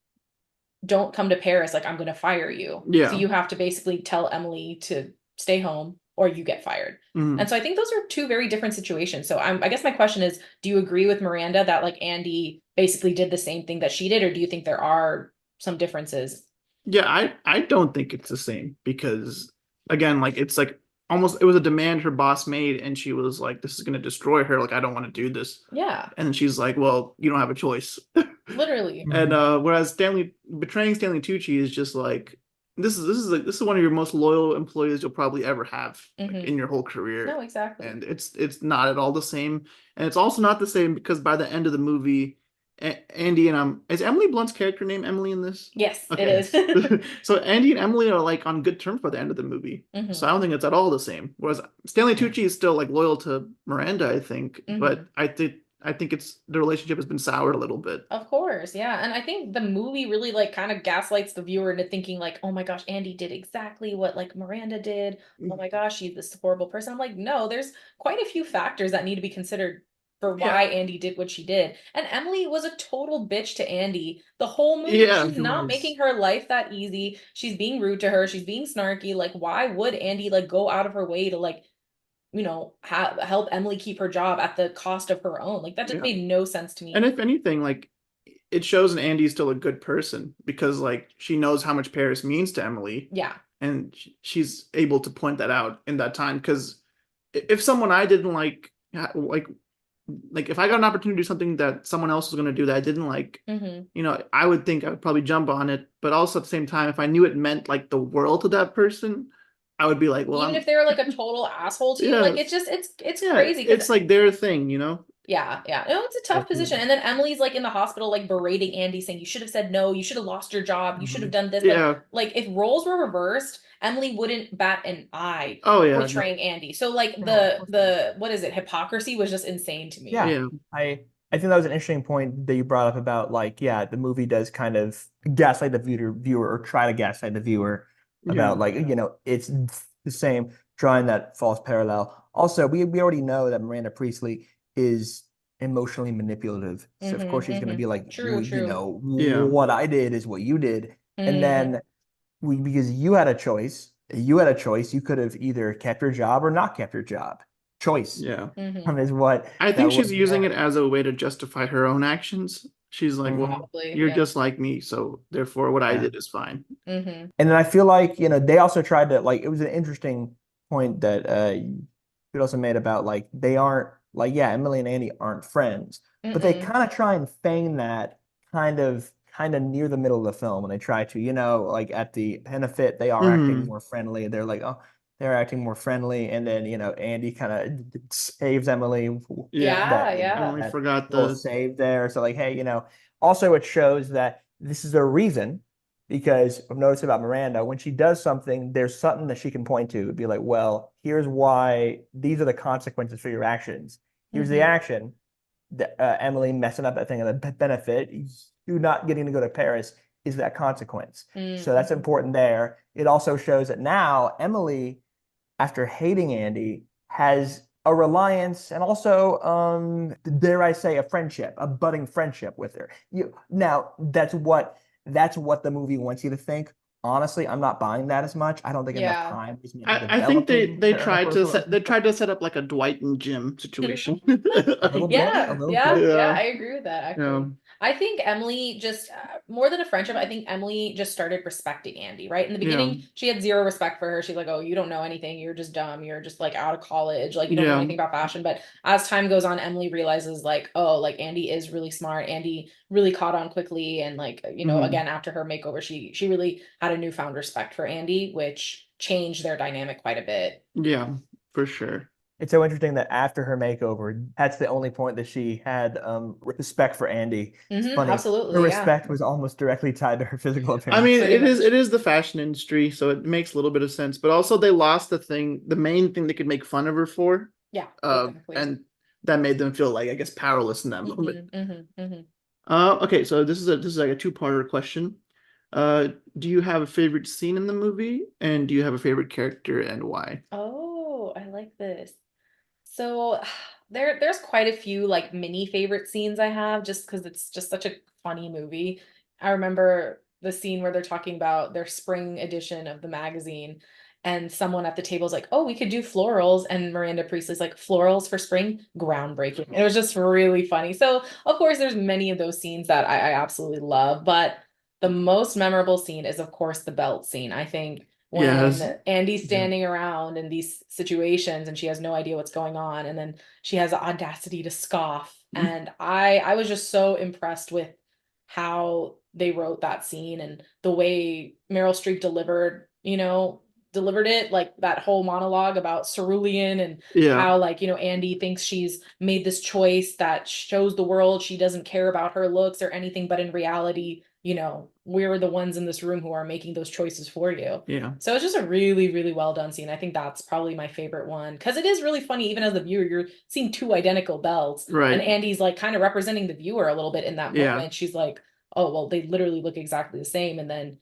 don't come to Paris, like I'm going to fire you. So Yeah. you have to basically tell Emily to stay home or you get fired. Mhm. And so I think those are two very different situations. So I guess my question is, do you agree with Miranda that like Andy basically did the same thing that she did, or do you think there are some differences? Yeah, I don't think it's the same because again, like it's like almost it was a demand her boss made and she was like, this is gonna destroy her, like I don't want to do this. Yeah, And then she's like, well, you don't have a choice. literally. And whereas Stanley betraying Stanley Tucci is just like this is one of your most loyal employees you'll probably ever have like Hmm. in your whole career. No, exactly. And it's not at all the same. And it's also not the same because by the end of the movie, Andy and is Emily Blunt's character name Emily in this? Yes, it Okay. is. So Andy and Emily are like on good terms by the end of the movie. So Hmm. I don't think it's at all the same. Whereas Stanley Yeah. Tucci is still like loyal to Miranda, I think, but Hmm. I think it's the relationship has been soured a little bit. Of course, yeah. And I think the movie really like kind of gaslights the viewer into thinking like, oh my gosh, Andy did exactly what like Miranda did. Oh my gosh, she's this horrible person. I'm like, no, there's quite a few factors that need to be considered for Yeah. why Andy did what she did. And Emily was a total bitch to Andy the whole movie. Yeah. She's not making her life that easy. She's being rude to her. She's being snarky. Like, why would Andy like go out of her way to like help Emily keep her job at the cost of her own? Like that just Yeah. made no sense to And me. if anything, like it shows an Andy's still a good person because like she knows how much Paris means to Emily Yeah. and she's able to point that out in that time because if someone I didn't like if I got an opportunity to do something that someone else was going to do that I didn't like, Hmm. I would think I would probably jump on it, but also at the same time if I knew it meant like the world to that person, I would be like, well, Even if they were like a total asshole to you, yeah, like it's just it's yeah, crazy because it's like their thing. Yeah, yeah. No, it's a tough position. And then Emily's like in the hospital, like berating Andy, saying, "You should have said no. You should have lost your job. You should have done this." Yeah. Like if roles were reversed, Emily wouldn't bat an eye Oh yeah. No. portraying Andy. So like No, of course not. the what is it? Hypocrisy was just insane to me. Yeah. Yeah. I think that was an interesting point that you brought up about like, yeah, the movie does kind of gaslight the viewer or try to gaslight the viewer about Yeah. like, it's the same, drawing that false parallel. Also, we already know that Miranda Priestley is emotionally manipulative. So of course she's going to be like, True, true. Yeah. what I did is what you did. And Mhm. then because you could have either kept your job or not kept your job. Choice Yeah. Mhm. is what I that think was she's using it there. as a way to justify her own actions. She's like, well, Probably, you're yeah. just like me, so therefore what I Yeah. did is fine. Mhm. And then I feel like, they also tried to like it was an interesting point that you also made about like they aren't like, yeah, Emily and Andy aren't friends, but they Mm-mm. kind of try and feign that kind of near the middle of the film when they try to, like at the benefit they are acting Mhm. more friendly. They're like, oh, they're acting more friendly, and then Andy kind of saves Emily Yeah. Yeah, that yeah. Emily that forgot little the save there. So like, hey, also it shows that this is a reason because I've noticed about Miranda, when she does something, there's something that she can point to. It'd be like, well, here's why these are the consequences for your actions. Here's the Mhm. action. Emily messing up that thing, and the benefit, you not getting to go to Paris is that consequence. So that's Mhm. important there. It also shows that now Emily, after hating Andy, has a reliance and also, dare I say, a friendship, a budding friendship with her. Now that's what the movie wants you to think. Honestly, I'm not buying that as much. I don't think enough Yeah. time is I think developing they her tried to personal set they relationship. tried to set up like a Dwight and Jim situation. A little bit, a Yeah, little yeah, bit. yeah, Yeah. I agree with that Yeah. actually. I think Emily just more than a friendship, I think Emily just started respecting Andy, right? In the Yeah. beginning, she had zero respect for her. She's like, "Oh, you don't know anything. You're just dumb. You're just like out of college. Like you don't know Yeah. anything about fashion." But as time goes on, Emily realizes like, "Oh, like Andy is really smart. Andy really caught on quickly and like, Mhm. again after her makeover, she really had a newfound respect for Andy, which changed their dynamic quite a bit." Yeah, for sure. It's so interesting that after her makeover, that's the only point that she had respect for Andy. It's funny. Her Absolutely, yeah. respect was almost directly tied to her physical I mean, appearance. Pretty it much. is the fashion industry, so it makes a little bit of sense. But also they lost the main thing they could make fun of her for. Yeah, exactly. And that made them feel like, I guess, powerless in that moment. Mhm, mhm, mhm. Okay, so this is like a two-parter question. Do you have a favorite scene in the movie, and do you have a favorite character and why? Oh, I like this. So there's quite a few like mini favorite scenes I have just because it's just such a funny movie. I remember the scene where they're talking about their spring edition of the magazine and someone at the table is like, "Oh, we could do florals." And Miranda Priestley's like, "Florals for spring? Groundbreaking." It was just really funny. So, of course, there's many of those scenes that I absolutely love, but the most memorable scene is, of course, the belt scene. I think Yes. when Andy's Yeah. standing around in these situations and she has no idea what's going on and then she has the audacity to scoff and I was just so impressed with how they wrote that scene and the way Meryl Streep delivered it like that whole monologue about cerulean and Yeah. how like Andy thinks she's made this choice that shows the world she doesn't care about her looks or anything but in reality we're the ones in this room who are making those choices for you. Yeah. So it's just a really, really well done scene. I think that's probably my favorite one because it is really funny. Even as the viewer, you're seeing two identical belts, and Right. Andy's like kind of representing the viewer a little bit in that Yeah. moment. She's like, "Oh, well, they literally look exactly the same." And then,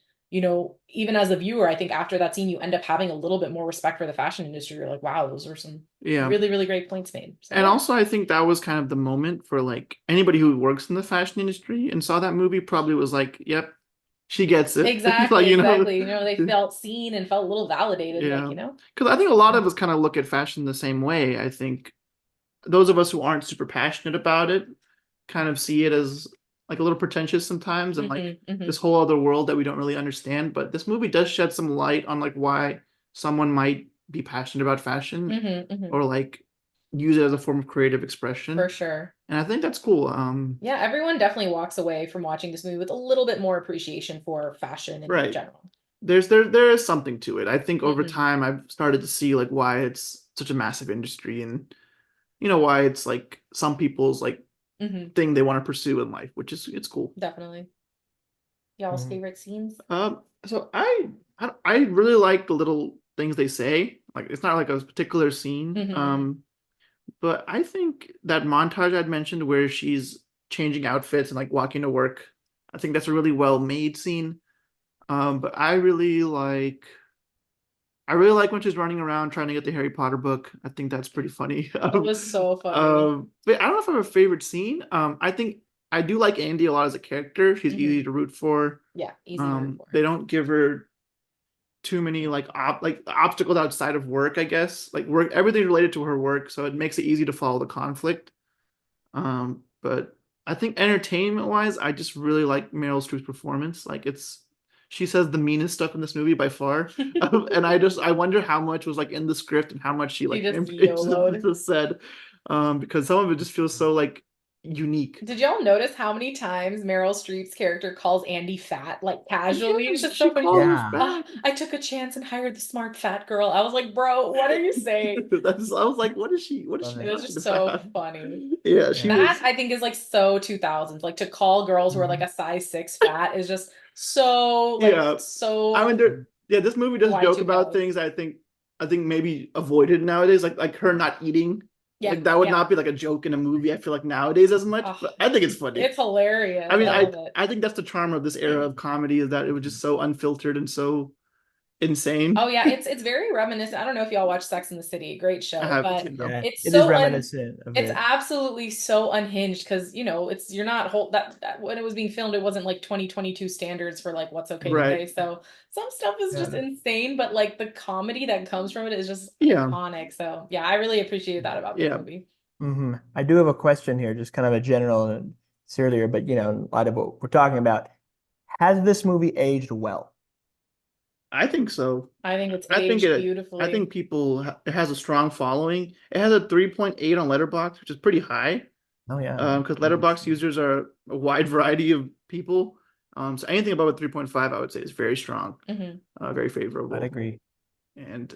even as a viewer, I think after that scene, you end up having a little bit more respect for the fashion industry. You're like, "Wow, those are some Yeah. really, really great points made." So And yeah, also, I think that was kind of the moment for like anybody who works in the fashion industry and saw that movie probably was like, "Yep, she gets it." Like, exactly, exactly. They felt seen and felt a little validated, like Yeah. Because I think a lot of Mhm. us kind of look at fashion the same way. I think those of us who aren't super passionate about it kind of see it as like a little pretentious sometimes and like hmm this whole other world that we don't really understand. But this movie does shed some light on like why someone might be passionate about fashion hmm hmm or like use it as a form of creative expression. for sure. And I think that's cool. Yeah, everyone definitely walks away from watching this movie with a little bit more appreciation for fashion in Right. general. There is something to it. I think over hmm time I've started to see like why it's such a massive industry and why it's like some people's like Hmm. thing they want to pursue in life, which is it's cool. Definitely. Y'all's Mhm. favorite scenes? So I really like the little things they say. Like it's not like a particular scene. Hmm. But I think that montage I'd mentioned where she's changing outfits and like walking to work, I think that's a really well made scene. But I really like when she's running around trying to get the Harry Potter book. I think that's pretty funny. It was so funny. But I don't know if I have a favorite scene. I think I do like Andy a lot as a character. She's Hmm. easy to root for. Yeah, easy to root for. They don't give her too many like obstacles outside of work, I guess. Like work, everything's related to her work, so it makes it easy to follow the conflict. But I think entertainment wise, I just really like Meryl Streep's performance. Like she says the meanest stuff in this movie by far. And I wonder how much was like in the script and how much she She like just YOLO'd. just said. Because some of it just feels so like unique. Did y'all notice how many times Meryl Streep's character calls Andy fat, like casually? It's Yes, just she so funny. calls her Yeah. fat. I took a chance and hired the smart fat girl. I was like, bro, what are you saying? I was like, what is she Love It it. was talking just so about? funny. Yeah, she Yeah. That was. I think is like so 2000s. Like to call girls who are like Mhm. a size 6 fat is just so like Yeah, I mean, so this movie does joke about Y2K. things I think maybe avoided nowadays, like her not eating. Yeah, Like that would yeah. not be like a joke in a movie, I feel like nowadays as much, Ugh, but I think it's funny. it's hilarious. I mean, I I love it. I think that's the charm of this era of comedy is that it was just so unfiltered and so insane. Oh yeah, it's very reminiscent. I don't know if y'all watch Sex in the City, great I show, haven't but seen them. Yeah. it's It is so reminiscent of it's it. absolutely so unhinged because you're not that when it was being filmed, it wasn't like 2022 standards for like what's okay to Right. say. So some stuff is just Yeah. insane, but like the comedy that comes from it is just Yeah. iconic. So yeah, I really appreciate that about this Yeah. movie. I do have a question here, just kind of a general and sillier, but in light of what we're talking about, has this movie aged well? I think so. I think it's I think aged I beautifully. think it has a strong following. It has a 3.8 on Letterboxd, which is pretty high. Oh yeah. Because Letterboxd users are a wide variety of people. So anything above a 3.5, I would say is very strong, Hmm. very I'd favorable. agree. And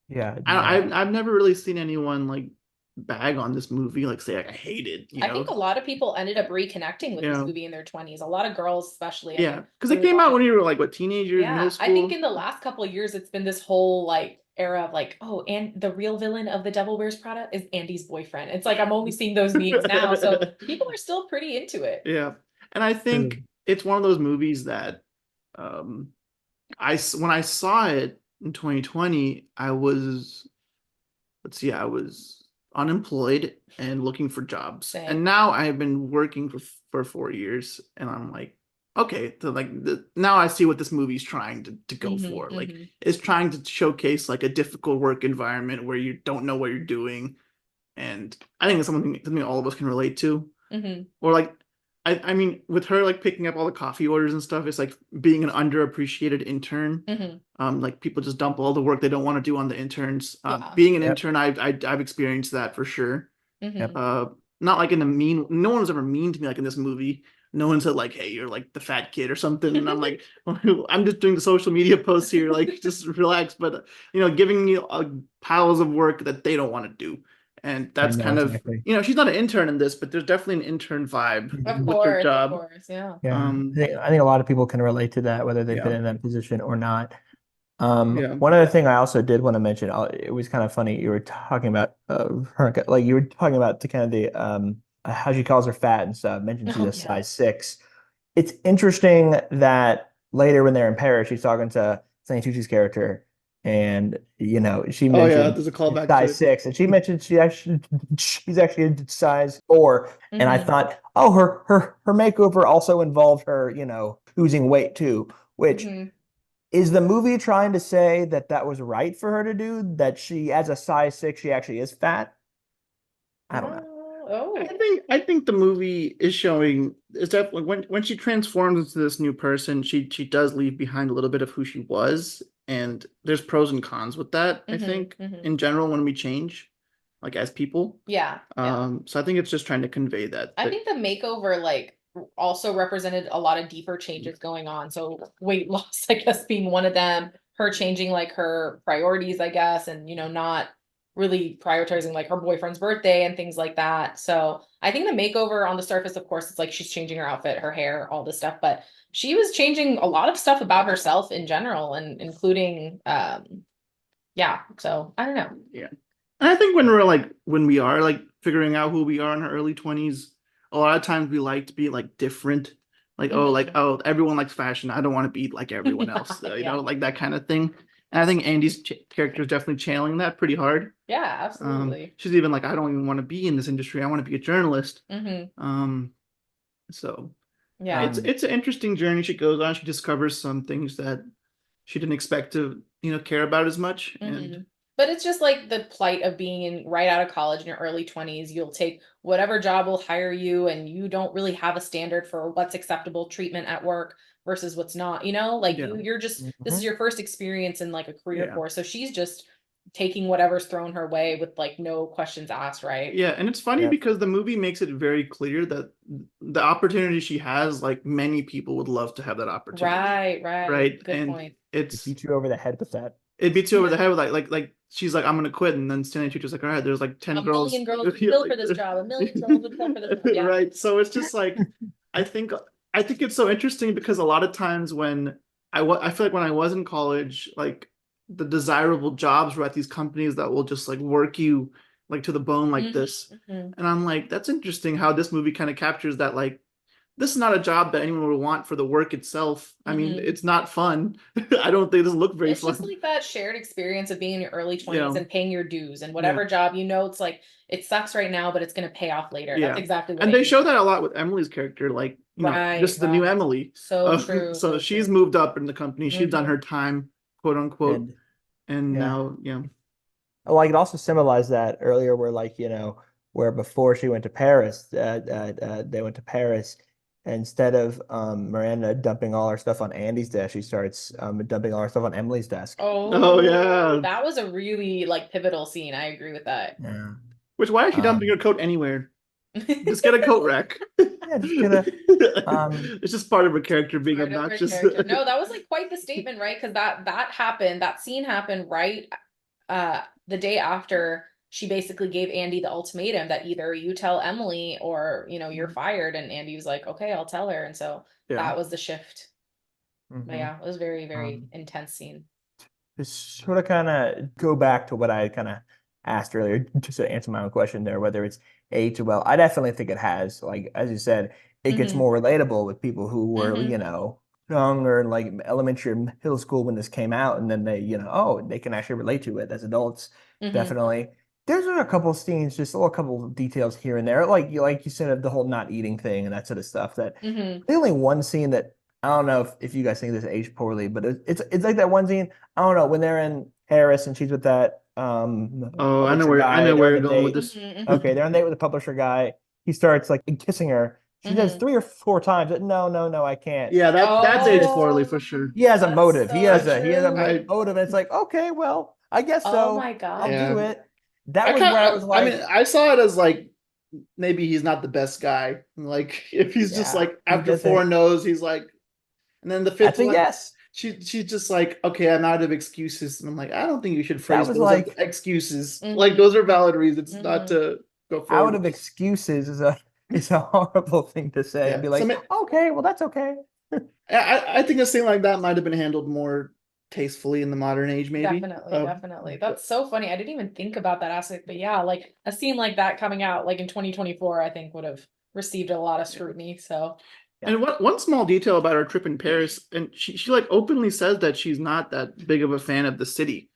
Yeah, I, yeah. I've never really seen anyone like bag on this movie, like say like, I hate it, I think a lot of people ended up reconnecting with you this know, movie in their 20s. A lot of girls, especially, I yeah, think, because it really came loved out it. when you were like what teenagers, middle Yeah, I think school. in the last couple of years, it's been this whole like era of like, oh, and the real villain of The Devil Wears Prada is Andy's boyfriend. It's like I'm only seeing those memes now, so people are still pretty into it. Yeah, and I True. think it's one of those movies that um, when I saw it in 2020, I was unemployed and looking for jobs. And Same. now I've been working for 4 years, and I'm like, okay, so like now I see what this movie's trying to go Hmm. for. Like, Hmm. it's trying to showcase like a difficult work environment where you don't know what you're doing, and I think it's something all of us can relate to. Hmm. Or like, I mean, with her like picking up all the coffee orders and stuff, it's like being an underappreciated intern. Hmm. Like people just dump all the work they don't want to do on the interns. Yeah. Being an Yep. intern, I've experienced that for sure. Yep. Hmm. Not like in a mean. No one was ever mean to me like in this movie. No one said like, "Hey, you're like the fat kid" or something. And I'm like, I'm just doing the social media posts here, like just relax. But giving you piles of work that they don't want to do, and I that's know kind of exactly. she's not an intern in this, but there's definitely an intern vibe Of Mhm. with her course, of job. course, yeah. Yeah. Um, I think a lot of people can relate to that, whether they've been yeah, in that position or not. yeah. One other thing I also did want to mention, it was kind of funny. You were talking about Varnika, like you were talking about the kind of the how she calls her fat and stuff. Mentioned she's Oh a yeah. size 6. It's interesting that later when they're in Paris, she's talking to Stanley Tucci's character, and she Oh yeah, mentioned there's a she's callback to size it. 6, and she mentioned she's actually a size 4. And I Hmm. thought, oh, her makeover also involved her, losing weight too, which Hmm. is the movie trying to say that that was right for her to do, that she, as a size 6, she actually is fat? I don't know. Oh. I think the movie is showing is definitely when she transforms into this new person, she does leave behind a little bit of who she was, and there's pros and cons with that, I Hmm. think, Hmm. in general when we change, like as people. Yeah, yeah. So I think it's just trying to convey I that think the makeover like also represented a lot of deeper changes going on. So weight loss, I guess, being one of them, her changing like her priorities, I guess, and not really prioritizing like her boyfriend's birthday and things like that. So I think the makeover on the surface, of course, it's like she's changing her outfit, her hair, all this stuff, but she was changing a lot of stuff about herself in general, and including yeah. So I don't know. Yeah. And I think when we are like figuring out who we are in our early 20s, a lot of times we like to be like different. Oh, everyone likes fashion. I don't want to be like everyone else. Yeah. Like that kind of thing. And I think Andy's character is definitely channeling that pretty hard. Yeah, absolutely. She's even like, I don't even want to be in this industry. I want to be a journalist. So Yeah. it's an interesting journey she goes on. She discovers some things that she didn't expect to, care about as much. And But it's just like the plight of being in right out of college in your early 20s. You'll take whatever job will hire you, and you don't really have a standard for what's acceptable treatment at work versus what's not, like Yeah. you're just, this is your first experience in like a career Yeah. course. So she's just taking whatever's thrown her way with like no questions asked, right? Yeah, and it's funny because the movie makes it very clear that the opportunity she has, like many people would love to have that opportunity. Right. Good And point. It beats you over the head with that. It beats you over the head with like she's like, I'm gonna quit, and then Stanley Tucci's like, all right, there's like 10 girls. A million girls would kill for this job. A million girls would kill for this job. Yeah. Right. So it's just like I think it's so interesting because a lot of times when I feel like when I was in college, like the desirable jobs were at these companies that will just like work you like to the bone like this. And I'm like, that's interesting how this movie kind of captures that, like, this is not a job that anyone would want for the work itself. I mean, it's not fun. I don't think this look very fun. It's just like that shared experience of being in your early 20s and paying your dues and whatever job, it's like, it sucks right now, but it's going to pay off later. That's exactly what And they show that a lot with Emily's character, like, just the new Emily. So true. So she's moved up in the company. She's done her time, quote unquote. And now, Like it also symbolized that earlier where like, where before she went to Paris, they went to Paris. Instead of Miranda dumping all her stuff on Andy's desk, she starts dumping all her stuff on Emily's desk. Oh yeah. That was a really like pivotal scene. I agree with that. Yeah. Why is she dumping her coat anywhere? Just get a coat rack. Yeah, just get a, it's just part of her character being obnoxious. No, that was like quite the statement, right? Because that scene happened right the day after she basically gave Andy the ultimatum that either you tell Emily or, you're fired. And Andy was like, okay, I'll tell her. And so that was the shift. But yeah, it was very, very intense scene. Just sort of kind of go back to what I kind of asked earlier, just to answer my own question there, whether it's aged well. I definitely think it has. Like, as you said, it gets more relatable with people who were, young or like elementary or middle school when this came out. And then they, they can actually relate to it as adults. Definitely. There's a couple of scenes, just a little couple of details here and there, like you said, of the whole not eating thing and that sort of stuff. That the only one scene that I don't know if you guys think this aged poorly, but it's like that one scene. I don't know when they're in Paris and she's with that. I know where you're going with this. Okay, they're on a date with the publisher guy. He starts like kissing her. She says 3 or 4 times, no, I can't. Yeah, that's aged poorly for sure. He has a motive. He has a motive. And it's like, okay, well, I guess so. Oh my God. I'll do it. That was where I was like, I mean, I saw it as like maybe he's not the best guy. Like if he's just like after 4 no's, he's like, and then the 5th one, yes. She's just like, okay, I'm out of excuses. And I'm like, I don't think you should phrase those like as excuses. Like those are valid reasons not to go forward. Out of excuses is a horrible thing to say and be like, okay, well that's okay. I think a scene like that might have been handled more tastefully in the modern age, maybe. Definitely. That's so funny. I didn't even think about that aspect, but yeah, like a scene like that coming out like in 2024, I think would have received a lot of scrutiny. So and one small detail about our trip in Paris, and she like openly says that she's not that big of a fan of the city.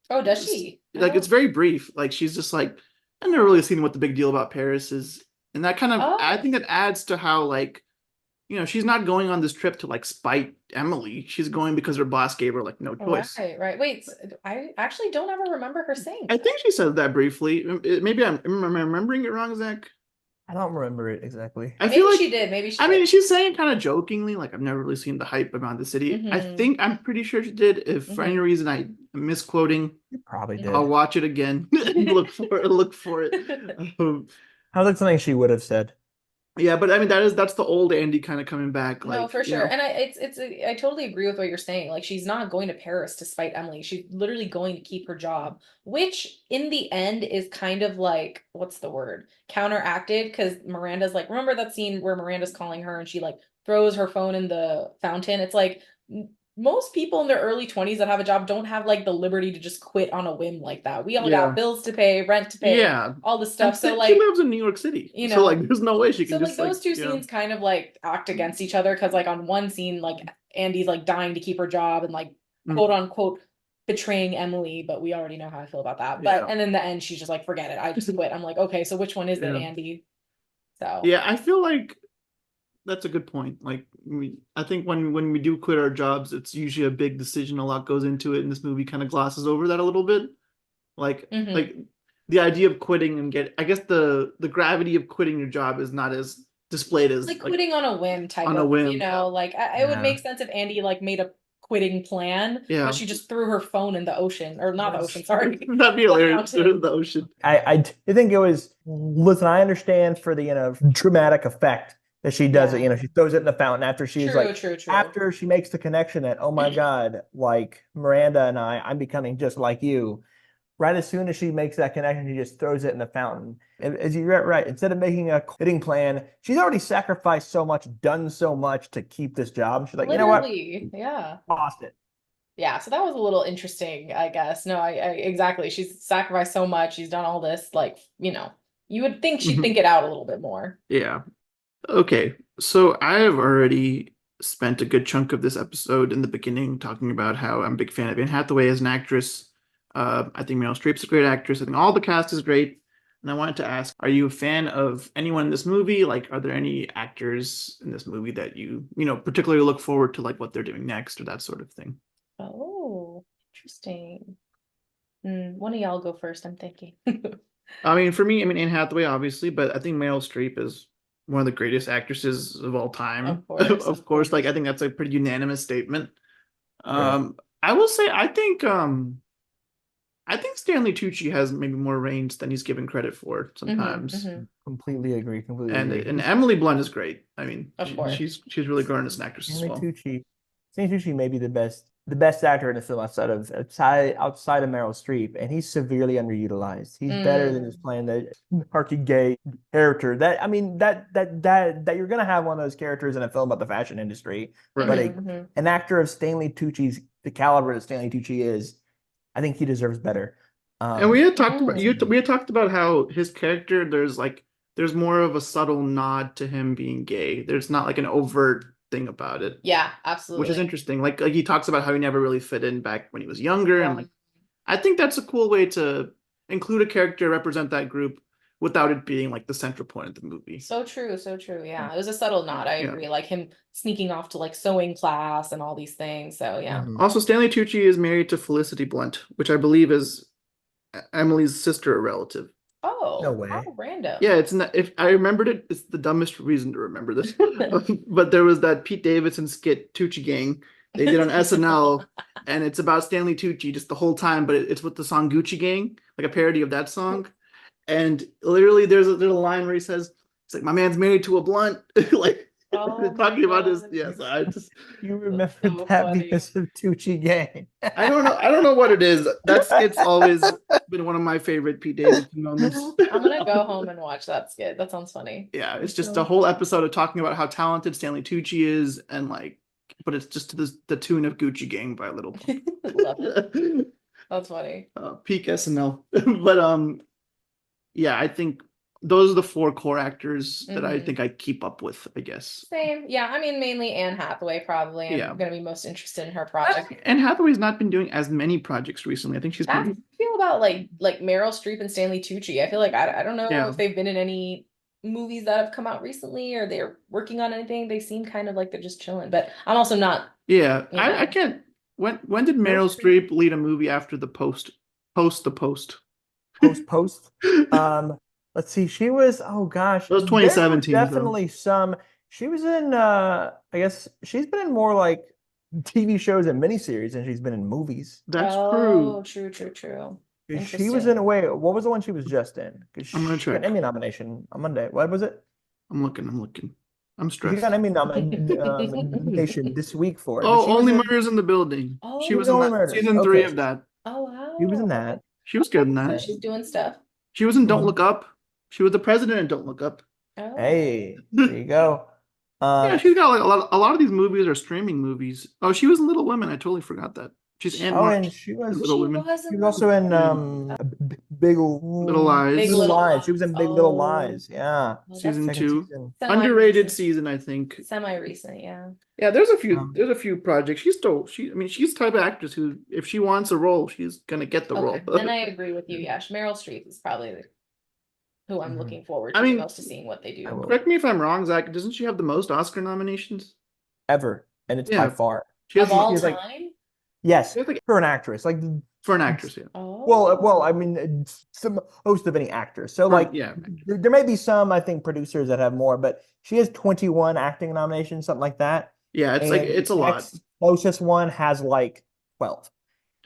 Oh, does she? Like it's very brief. Like she's just like, I've never really seen what the big deal about Paris is. And that kind of I think it adds to how like, she's not going on this trip to like spite Emily. She's going because her boss gave her like no choice. Right. Wait, I actually don't ever remember her saying. I think she said that briefly. Maybe I'm remembering it wrong, Zach. I don't remember it exactly. I feel like she did. Maybe she did. I mean, she's saying kind of jokingly, like, I've never really seen the hype around the city. I'm pretty sure she did. If for any reason I'm misquoting, you probably did. I'll watch it again and look for it. Sounds like something she would have said. Yeah, but I mean that's the old Andy kind of coming back, No, like, for you sure. know. And I totally agree with what you're saying. Like she's not going to Paris to spite Emily. She's literally going to keep her job, which in the end is kind of like, what's the word? Counteracted because Miranda's like, remember that scene where Miranda's calling her and she like throws her phone in the fountain? It's like most people in their early 20s that have a job don't have like the liberty to just quit on a whim like that. We all got Yeah. bills to pay, rent to pay, Yeah. all this stuff. And So she like, lives in New York City. you So like know, there's no way she so can like just like, those two you know. scenes kind of like act against each other because like on one scene like Andy's like dying to keep her job and like quote Mm, unquote betraying Emily, but we already know how I feel about that. But yeah. and in the end she's just like forget it, I just quit. I'm like okay, so which one is it, Yeah. Andy? So Yeah, I feel like that's a good point. Like I think when we do quit our jobs, it's usually a big decision. A lot goes into it, and this movie kind of glosses over that a little bit. Like mhm. like the idea of quitting and get, I guess the gravity of quitting your job is not as displayed as Like like quitting on a whim type on a of, whim. Yeah. like it would Yeah. make sense if Andy like made a quitting plan, but Yeah. she just threw her phone in the ocean or not the ocean, sorry, That'd be the hilarious. fountain. The ocean. I think it was, listen, I understand for the, dramatic effect that she does it. Yeah. She throws it in the fountain after she's True, like, true, true. after she makes the connection that, oh my God, like Miranda and I'm becoming just like you. Right as soon as she makes that connection, she just throws it in the fountain. As you're right, instead of making a quitting plan, she's already sacrificed so much, done so much to keep this job. She's like, you know what? Literally, yeah. Lost it. Yeah, so that was a little interesting, I guess. No, I exactly. She's sacrificed so much. She's done all this, like, you would think she'd Mhm. think it out a little bit more. Yeah. Okay. So I have already spent a good chunk of this episode in the beginning talking about how I'm a big fan of Anne Hathaway as an actress. I think Meryl Streep's a great actress. I think all the cast is great. And I wanted to ask, are you a fan of anyone in this movie? Like, are there any actors in this movie that you particularly look forward to, like what they're doing next or that sort of thing? Oh, interesting. One of y'all go first, I'm thinking. I mean, for me, I mean Anne Hathaway, obviously, but I think Meryl Streep is one of the greatest actresses of all time. Of course, Of of course, like course. I think that's a pretty unanimous statement. Right. I will say I think Stanley Tucci has maybe more range than he's given credit for sometimes. Hmm. Completely agree. Completely And agree. and Emily Blunt is great. I mean, Of course. she's really grown as an actress as Stanley well. Tucci. Stanley Tucci may be the best actor in the film outside of Meryl Streep, and he's severely underutilized. He's better than just Mm, playing the archy gay character. That I mean that you're gonna have one of those characters in a film about the fashion industry, but Right. hmm. an actor of Stanley Tucci's the caliber that Stanley Tucci is, I think he deserves better. And we Um, had talked about Mm. we had talked about how his character, there's more of a subtle nod to him being gay. There's not like an overt thing about it, Yeah, which is absolutely. interesting. Like he talks about how he never really fit in back when he was younger, and Yeah. like I think that's a cool way to include a character, represent that group without it being like the central point of the movie. So true, so true. Yeah, it was a subtle nod. I Yeah. agree. Like him sneaking off to like sewing class and all these things. So yeah. mhm. Also, Stanley Tucci is married to Felicity Blunt, which I believe is Emily's sister or relative. No Oh, how way. Yeah, random. it's not, if I remembered it, it's the dumbest reason to remember this. But there was that Pete Davidson skit Tucci Gang they did on SNL, and it's about Stanley Tucci just the whole time, but it's with the song Gucci Gang, like a parody of that song. And literally, there's a line where he says, "It's like my man's married to a blunt," like Oh my talking about his. God. Yes, I just You That's remembered so that funny. because of Tucci Gang. I don't know what it is. That skit's always been one of my favorite Pete Davidson moments. I'm gonna go home and watch that skit. That sounds funny. Yeah, it's That's just a so whole funny. episode of talking about how talented Stanley Tucci is, and like, but it's just to the tune of Gucci Gang by Little Love it. Pump. That's funny. Peak SNL. But yeah, I think those are the four core actors that I Hmm. think I keep up with, I guess. Same. Yeah, I mean mainly Anne Hathaway probably. I'm Yeah. gonna be most interested in her project. And Hathaway's not been doing as many projects recently. I think she's That's how been, I feel about like Meryl Streep and Stanley Tucci. I feel like I don't know yeah, if they've been in any movies that have come out recently or they're working on anything. They seem kind of like they're just chilling. But I'm also not, yeah. you I know. can't. When did Meryl Meryl Streep, Streep lead a movie after the post the post? post. Um, let's see. She was, oh gosh, That was there were 2017 though. definitely some. She was in I guess she's been in more like TV shows and miniseries than she's been in movies. That's true. Oh, true, true, true. 'Cause she was in a Interesting. way, what was the one she was just in? Because I'm gonna she got an check. Emmy nomination on Monday. What was it? I'm looking. I'm She stressed. got an Emmy nomination this week for it, but Oh, she was Only in Murders in the Building. She Oh, was in Only that Murders. season 3 Okay, of that. oh she was in wow. that. She was good in So that. she's doing stuff. She was in Don't Mhm. Look Up. She was the president in Don't Look Up. Oh. Hey, there you go. Yeah, she's got like a lot of these movies are streaming movies. Oh, she was in Little Women. I totally forgot that. She's Aunt Oh, March and she in was Little She Women. was she in was also in Yeah. Big Little Lies. Big Little Little Lies. She was Lies. in Big Little Oh, Lies. Yeah, well, that's Season second 2. season. Underrated semi-recent. season, I think. Semi-recent, yeah. Yeah, Um, there's a few projects. I mean, she's the type of actress who, if she wants a role, she's gonna get the role. Okay, then I agree with you. Yeah, Meryl Streep is probably who I'm mhm. looking forward I to the mean, most to seeing what they I do. will correct me if I'm wrong, Zach. Doesn't she have the most Oscar nominations? ever, and it's by Yeah, far. she has, Of all She has like time? yes, she has like for an actress. Like for an actress. Yeah, well, I Oh, mean, it's the most of any actor. So like, yeah, there may be some I think producers that have more, but she has 21 acting nominations, something like that. yeah. It's like And it's the a lot. next closest one has like 12.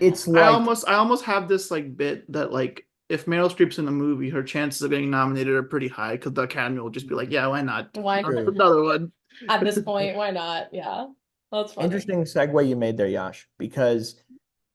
It's like I almost have this like bit that like if Meryl Streep's in a movie, her chances of getting nominated are pretty high because the Academy will just be like, yeah, why not? why not? true. Another one. At this point, why not? Yeah, that's funny. Interesting segue you made there, Yash, because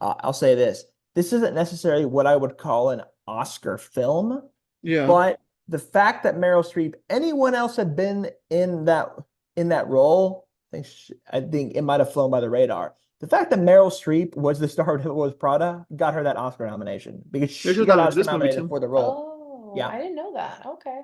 I'll say this. This isn't necessarily what I would call an Oscar film, Yeah, but the fact that Meryl Streep, anyone else had been in that role, I think it might have flown by the radar. The fact that Meryl Streep was the star of Devil Wears Prada got her that Oscar nomination because she she was got nominated for Oscar this movie nominated too. for the role. Oh, Yeah, I didn't know that. Okay.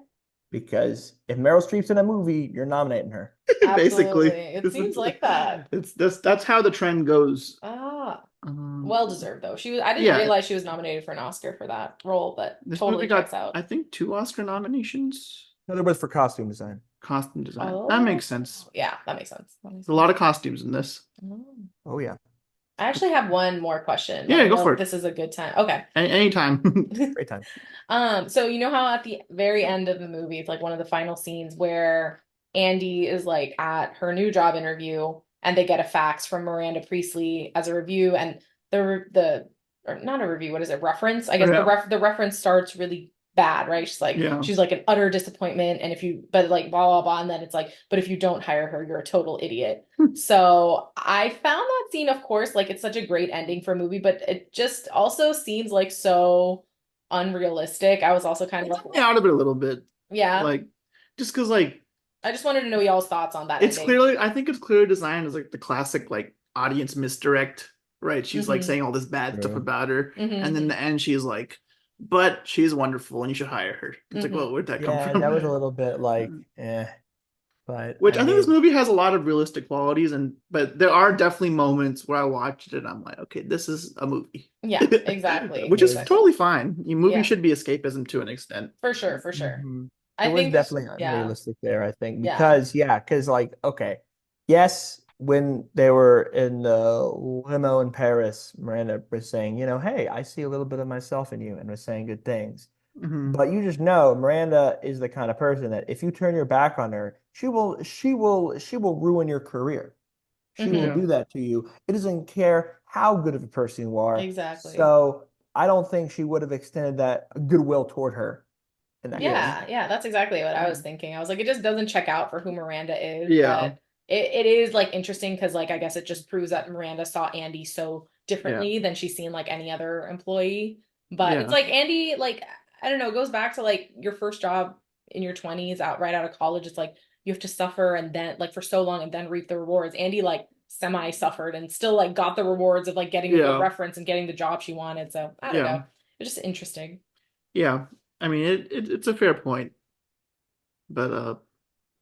because if Meryl Streep's in a movie, you're nominating her. Absolutely. Basically, It seems like that. It's that's how the trend goes. Ah, Um, well deserved though. I didn't yeah, realize she was nominated for an Oscar for that role, but this movie totally checks got out. I think 2 Oscar nominations. In other words, for costume design. Costume design. That Oh, makes sense. yeah, that makes sense. That makes There's a sense. lot of costumes in this. Oh. Oh yeah, I actually have one more question. Let Yeah, me go know for if it. this is a good time. Okay. Anytime. great time. So you know how at the very end of the movie, it's like one of the final scenes where Andy is like at her new job interview and they get a fax from Miranda Priestley as a review and the or not a review, what is it? Reference? I guess Yeah. the reference starts really bad, right? Yeah. She's like an utter disappointment and if you but like blah blah blah and then it's like but if you don't hire her, you're a total idiot. So I found that scene, of course, like it's such a great ending for a movie, but it just also seems like so unrealistic. I was also kind of It took me out of it a little bit. yeah. Like, just because, like, I just wanted to know y'all's thoughts on that it's ending. clearly, I think it's clearly designed as like the classic, like, audience misdirect, right? She's like Mhm. saying all this bad stuff True. about her. Mhm. And then in the end, she's like, but she's wonderful and you should hire her. It's like, Mhm. well, where'd that come Yeah, from? that was a little bit like, but Which I I think this mean, movie has a lot of realistic qualities, but there are definitely moments where I watched it and I'm like, okay, this is a movie. Yeah, exactly. Which is Exactly. totally fine. Your movie Yeah. should be escapism to an extent. For sure, for sure. mhm. I It was think definitely yeah. unrealistic there, I think, Yeah. because like, okay, yes, when they were in the limo in Paris, Miranda was saying, hey, I see a little bit of myself in you, and was saying good things. Mhm. But you just know Miranda is the kind of person that if you turn your back on her, she will ruin your career. She will Yeah. do that to you. It doesn't care how good of a person you are. Exactly. So I don't think she would have extended that goodwill toward her in that case. Yeah, that's exactly what I was thinking. I was like, it just doesn't check out for who Miranda is. Yeah. But it is like interesting because like I guess it just proves that Miranda saw Andy so differently than she's seen like any other employee. But Yeah. it's like Andy, like, I don't know, it goes back to like your first job in your 20s right out of college. It's like you have to suffer and then like for so long and then reap the rewards. Andy like semi suffered and still like got the rewards of like getting a good reference and getting the job she wanted. So I don't know. It's just interesting. Yeah. I mean, it's a fair point, but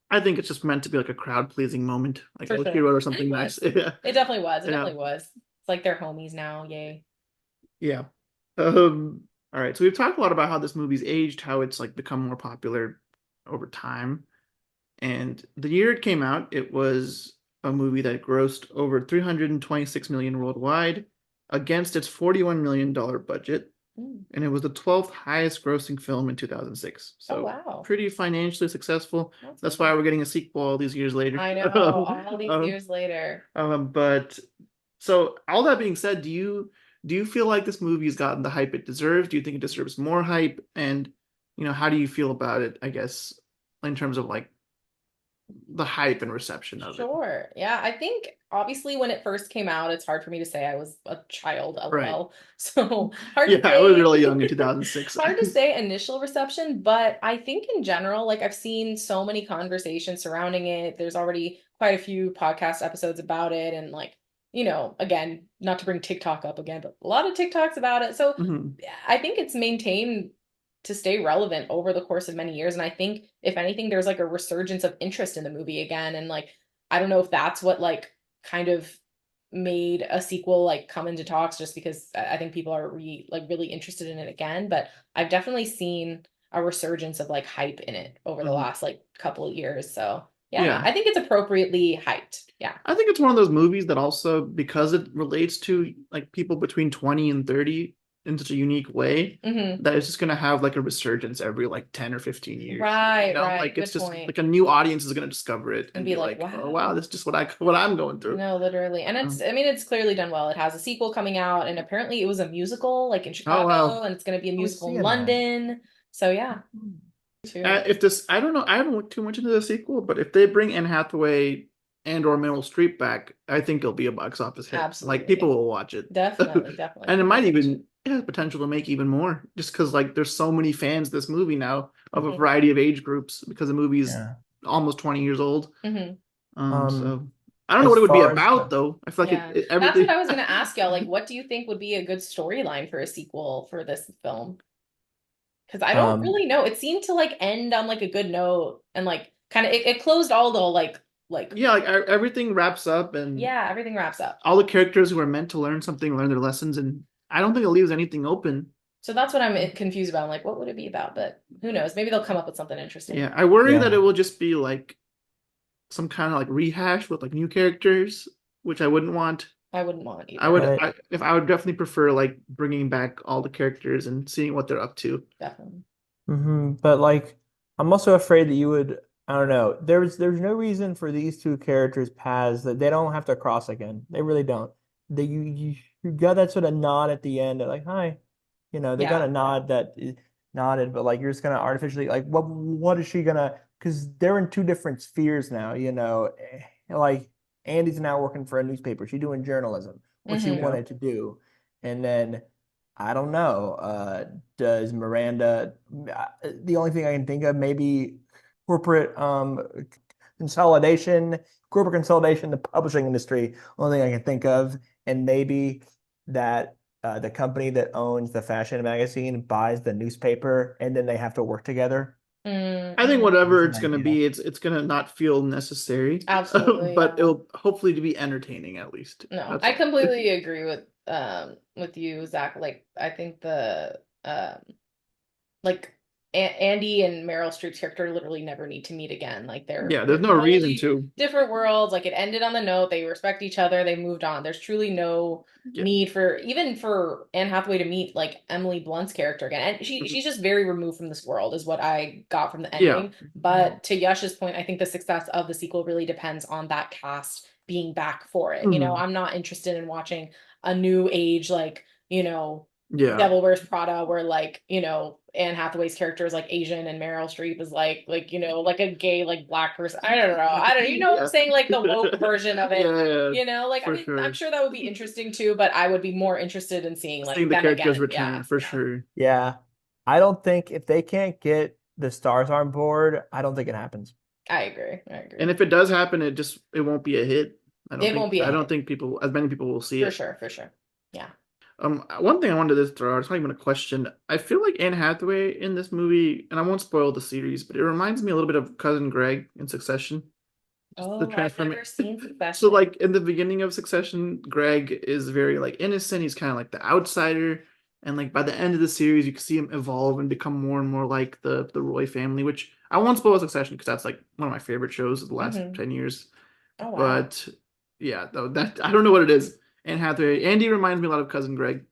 I think it's just meant to be like a crowd pleasing moment, like For a sure. hero or something nice. Yeah. It definitely was. It Yeah. definitely was. It's like they're homies now. Yay. Yeah. All right. So we've talked a lot about how this movie's aged, how it's like become more popular over time. And the year it came out, it was a movie that grossed over 326 million worldwide against its $41 million budget. And it was the 12th highest grossing film in 2006. So wow. pretty financially successful. That's why we're getting a sequel all these years later. I know, all these years later. But so all that being said, do you feel like this movie's gotten the hype it deserves? Do you think it deserves more hype? And how do you feel about it, I guess, in terms of like the hype and reception of it. Sure. Yeah, I think obviously when it first came out, it's hard for me to say. I was a child, Right. LOL. So hard Yeah, to I was say. really young in 2006. Hard to say initial reception, but I think in general, like I've seen so many conversations surrounding it. There's already quite a few podcast episodes about it, and like, again, not to bring TikTok up again, but a lot of TikToks about it. So Mhm. I think it's maintained to stay relevant over the course of many years. And I think if anything, there's like a resurgence of interest in the movie again. And like, I don't know if that's what like kind of made a sequel like come into talks, just because I think people are really interested in it again. But I've definitely seen a resurgence of like hype in it over the Mhm. last like couple of years. So yeah, Yeah. I think it's appropriately hyped. Yeah. I think it's one of those movies that also, because it relates to like people between 20 and 30 in such a unique way, Hmm. that it's just gonna have like a resurgence every like 10 or 15 years. You Right, know, right. like it's Good just point. like a new audience is gonna discover it And and be be like, like, oh wow, wow. this is just what I'm going through. No, literally. And Um, I mean, it's clearly done well. It has a sequel coming out, and apparently it was a musical, like in oh Chicago, wow. and it's going to be a I was musical in seeing that. London. So yeah, too. If this, I don't know, I haven't looked too much into the sequel, but if they bring Anne Hathaway and or Meryl Streep back, I think it'll be a box office hit. Like people Absolutely. will watch it. Definitely, definitely. And it People might watch. even it has potential to make even more, just because like there's so many fans of this movie now of a Hmm. variety of age groups because the movie's Yeah. almost 20 years old. Hmm. Um, So I don't know what as it would be far as about though. I feel like Yeah. That's what everything. I was going to ask y'all. Like, what do you think would be a good storyline for a sequel for this film? Because I don't um really know. It seemed to like end on like a good note, and like kind of it closed all the like Yeah, like everything wraps up and yeah, everything wraps up. all the characters who are meant to learn something learn their lessons, and I don't think it leaves anything open. So that's what I'm confused about. I'm like, what would it be about? But who knows? Maybe they'll come up with something interesting. Yeah, I worry that it yeah. will just be like some kind of like rehash with like new characters, which I wouldn't want. I wouldn't want either. But I would definitely prefer like bringing back all the characters and seeing what they're up to. Definitely. but like I'm also afraid that you would I don't know. There's no reason for these two characters' paths that they don't have to cross again. They really don't. You got that sort of nod at the end, like hi, they got Yeah. a nod that nodded, but like you're just gonna artificially like what is she gonna? Because they're in two different spheres now. Like Andy's now working for a newspaper. She's doing journalism, what she Hmm. Yeah. wanted to do, and then I don't know. Does Miranda? The only thing I can think of maybe corporate consolidation, corporate consolidation, the publishing industry. Only thing I can think of, and maybe that the company that owns the fashion magazine buys the newspaper, and then they have to work together. I think Mm-hmm. whatever Just an it's gonna idea. be, it's gonna not feel necessary, Absolutely. but Yeah. it'll hopefully to be entertaining at least. No, That's I all. completely agree with you, Zach. Like, I think the like Andy and Meryl Streep's character literally never need to meet again. Like Yeah, there's they're no reason totally to. different worlds. Like it ended on the note. They respect each other. They moved on. There's truly no Yeah. need for even for Anne Hathaway to meet like Emily Blunt's character again. And she's just very removed from this world, is what I got from the Yeah. ending. But to Yash's point, I think the success of the sequel really depends on that cast being back for it. Mhm. I'm not interested in watching a new age like. Yeah. Devil Wears Prada, where like, Anne Hathaway's character is like Asian and Meryl Streep is like a gay like black person. I don't know. I don't you know what I'm Yeah. saying? Like the woke version of it. Yeah, Like I for mean, I'm sure. sure that would be interesting too, but I would be more interested in seeing Seeing like the them characters again. return Yeah, for yeah. sure. Yeah, I don't think if they can't get the stars on board, I don't think it happens. I agree. I And agree. if it does happen, it won't be a hit. It won't be a I don't hit. think people as many people will see For it. sure, for sure. Yeah. One thing I wanted to throw out, it's not even a question. I feel like Anne Hathaway in this movie, and I won't spoil the series, but it reminds me a little bit of Cousin Greg in Succession. Just the Oh, I've transformation. never seen So Succession. like in the beginning of Succession, Greg is very like innocent. He's kind of like the outsider, and like by the end of the series, you can see him evolve and become more and more like the Roy family. Which I won't spoil Succession because that's like one of my favorite shows of the last Hmm. 10 years. Oh wow. But yeah, though that I don't know what it is. Anne Hathaway, Andy reminds me a lot of Cousin Greg.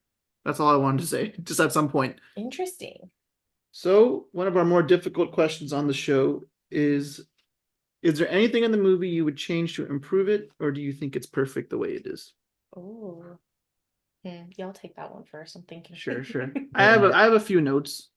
That's all I wanted to say, just at some point. Interesting. So, one of our more difficult questions on the show is there anything in the movie you would change to improve it, or do you think it's perfect the way it is? Oh. Y'all take that one first. I'm thinking. Sure, sure. Yeah. I have a few notes,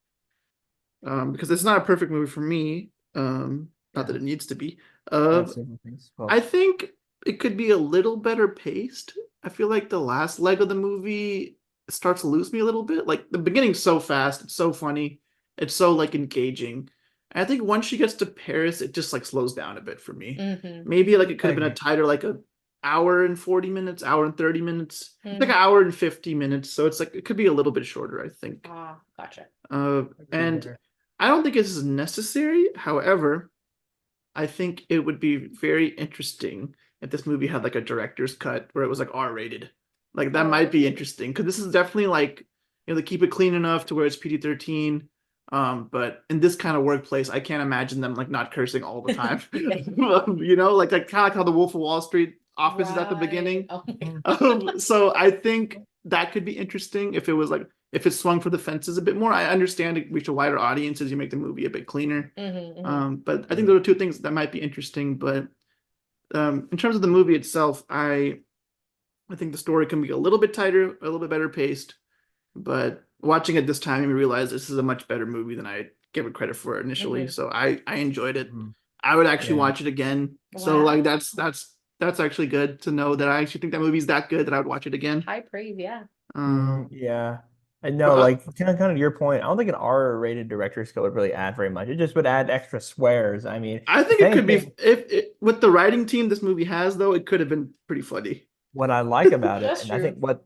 because it's not a perfect movie for me. Not that Yeah. it needs to be. Uh, That's several things. I Well, think it could be a little better paced. I feel like the last leg of the movie starts to lose me a little bit. Like the beginning's so fast, it's so funny, it's so like engaging. And I think once she gets to Paris, it just like slows down a bit for me. Mm-hmm. Maybe like it could I have been a agree. tighter, like a hour and 40 minutes, hour and 30 minutes. It's like an Mm-hmm. hour and 50 minutes. So it's like it could be a little bit shorter, I think. Ah, gotcha. Agreed And there. I don't think this is necessary. However, I think it would be very interesting if this movie had like a director's cut where it was like R-rated. Like that might be Oh. interesting because this is definitely like, they keep it clean enough to where it's PG-13. But in this kind of workplace, I can't imagine them like not cursing all the time. Like kind of like how the Wolf of Wall Street office is at the Right. beginning. Oh my Mm. God. So I think that could be interesting if it was like if it swung for the fences a bit more. I understand it reach a wider audience as you make the movie a bit cleaner. Mm-hmm, mm-hmm. But I think there are two things that might be interesting. But in terms of the movie itself, I think the story can be a little bit tighter, a little bit better paced. But watching it this time, you realize this is a much better movie than I gave it credit for initially. Mm-hmm. So I enjoyed it. Mhm. I would actually Yeah. watch it again. So like Wow. that's actually good to know that I actually think that movie's that good that I would watch it again. High praise, yeah. Yeah. I But know, like kind of to your point, I don't think an R-rated director's cut would really add very much. It just would add extra swears. I mean, I think if it could be anything, if it, with the writing team this movie has though, it could have been pretty funny. what I like about it, That's and I think true. what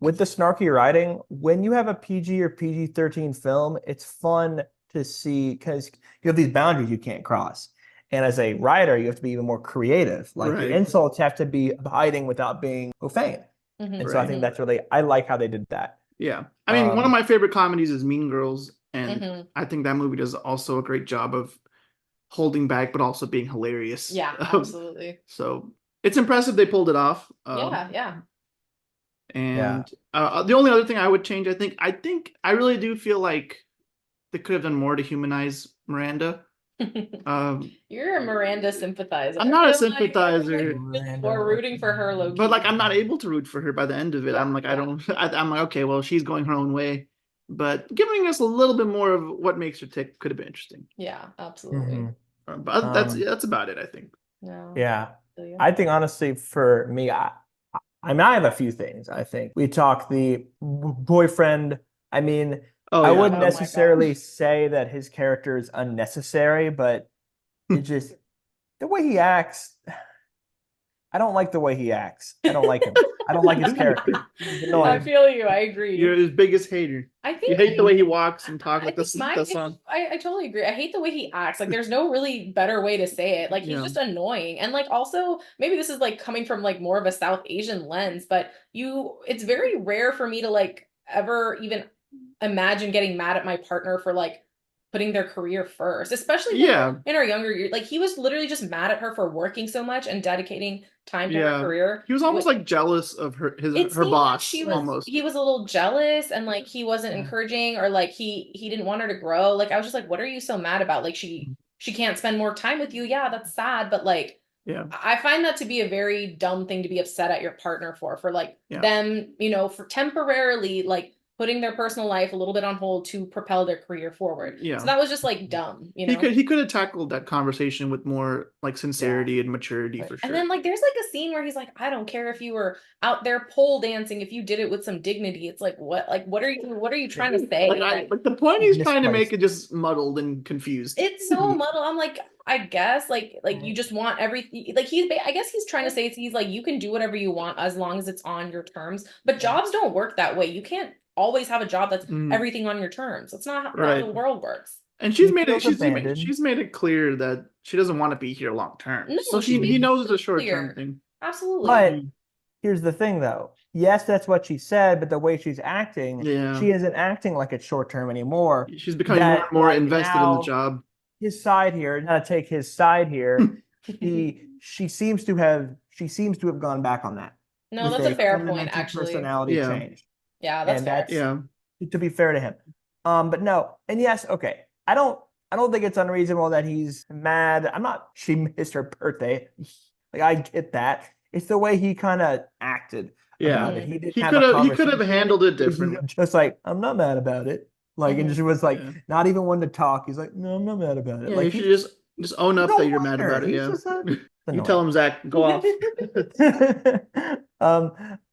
with the snarky writing, when you have a PG or PG-13 film, it's fun to see because you have these boundaries you can't cross. And as a writer, you have to be even more creative. Like the Right. insults have to be hiding without being profane. Mm-hmm, And so I Right. think mm-hmm, that's really, I like how they did that. Yeah. I mean, one of Um, my favorite comedies is Mean Girls, and mm-hmm. I think that movie does also a great job of holding back, but also being hilarious. Yeah, absolutely. So it's impressive they pulled it off. Yeah, yeah. yeah. And the only other thing I would change, I think I really do feel like they could have done more to humanize Miranda. Um, You're a Miranda sympathizer. I'm I not a feel like I feel like sympathizer, you're really more rooting for her low but key. like I'm not able to root for her by the end of it. Yeah, I'm like, I yeah, don't, I'm like, okay, well, she's going her own way. But giving us a little bit more of what makes her tick could have been interesting. yeah, absolutely. Mhm. But Um, that's about it, I think. No, yeah. feel you. I think honestly, for me, I mean, I have a few things. I think we talk the boyfriend. I mean, Oh I yeah. wouldn't Oh my necessarily gosh. say that his character is unnecessary, but it just the way he acts. I don't like the way he acts. I don't like him. I don't like his character. He's I annoying. feel you. I You're agree. his biggest hater. I You think hate the way he walks and talks I like think my the song. I totally agree. I hate the way he acts. Like there's no really better way to say it. Like he's Yeah. just annoying. And like also maybe this is like coming from like more of a South Asian lens, but it's very rare for me to like ever even imagine getting mad at my partner for like putting their career first, especially when Yeah. we're in our younger years. Like he was literally just mad at her for working so much and dedicating time to her Yeah. career. He was almost like jealous of It her seemed like boss almost. he was a little jealous and like he wasn't Yeah. encouraging or like he didn't want her to grow. Like I was just like, what are you so mad about? Like she can't spend more time with you. Yeah, that's sad, but like Yeah. I find that to be a very dumb thing to be upset at your partner for like Yeah. them, for temporarily like putting their personal life a little bit on hold to propel their career forward. Yeah. So that was just like dumb, He could have tackled that conversation with more like sincerity and maturity Right. for And sure. then like there's like a scene where he's like, I don't care if you were out there pole dancing, if you did it with some dignity. It's like what are you trying to say? Like the point he's trying to make Misplaced. it just muddled and confused. It's so muddled. I'm like, I guess like you just want everything. Like I guess he's trying to say he's like you can do whatever you want as long as it's on your terms. But jobs don't work that way. You can't always have a job that's Mm, everything on your terms. That's not how right. the world works. And He feels abandoned. she's made it clear that she doesn't want to be here long term. No, So she he made knows it's a it short term clear. thing. Absolutely. But here's the thing, though. Yes, that's what she said, but the way she's acting, Yeah. she isn't acting like it's short term anymore. She's becoming more That, and more like, invested in the now, job. his side here, now to take his side here, she seems to have gone back on that. No, with that's a fair point, fundamental actually. personality Yeah. change. Yeah, that's And fair. that's Yeah. to be fair to him. But no, and yes, okay. I don't think it's unreasonable that he's mad. She missed her birthday. Like I get that. It's the way he kind of acted Yeah. about it. He didn't He have could a have conversation. handled it He was differently. just like, I'm not mad about it. Like, and Mhm. just was like, Yeah. not even one to talk. He's like, no, I'm not mad about it. Yeah, Like he should just Just own up Don't that you're mad wonder. about it. He's Yeah. just You tell him, Zach, go off.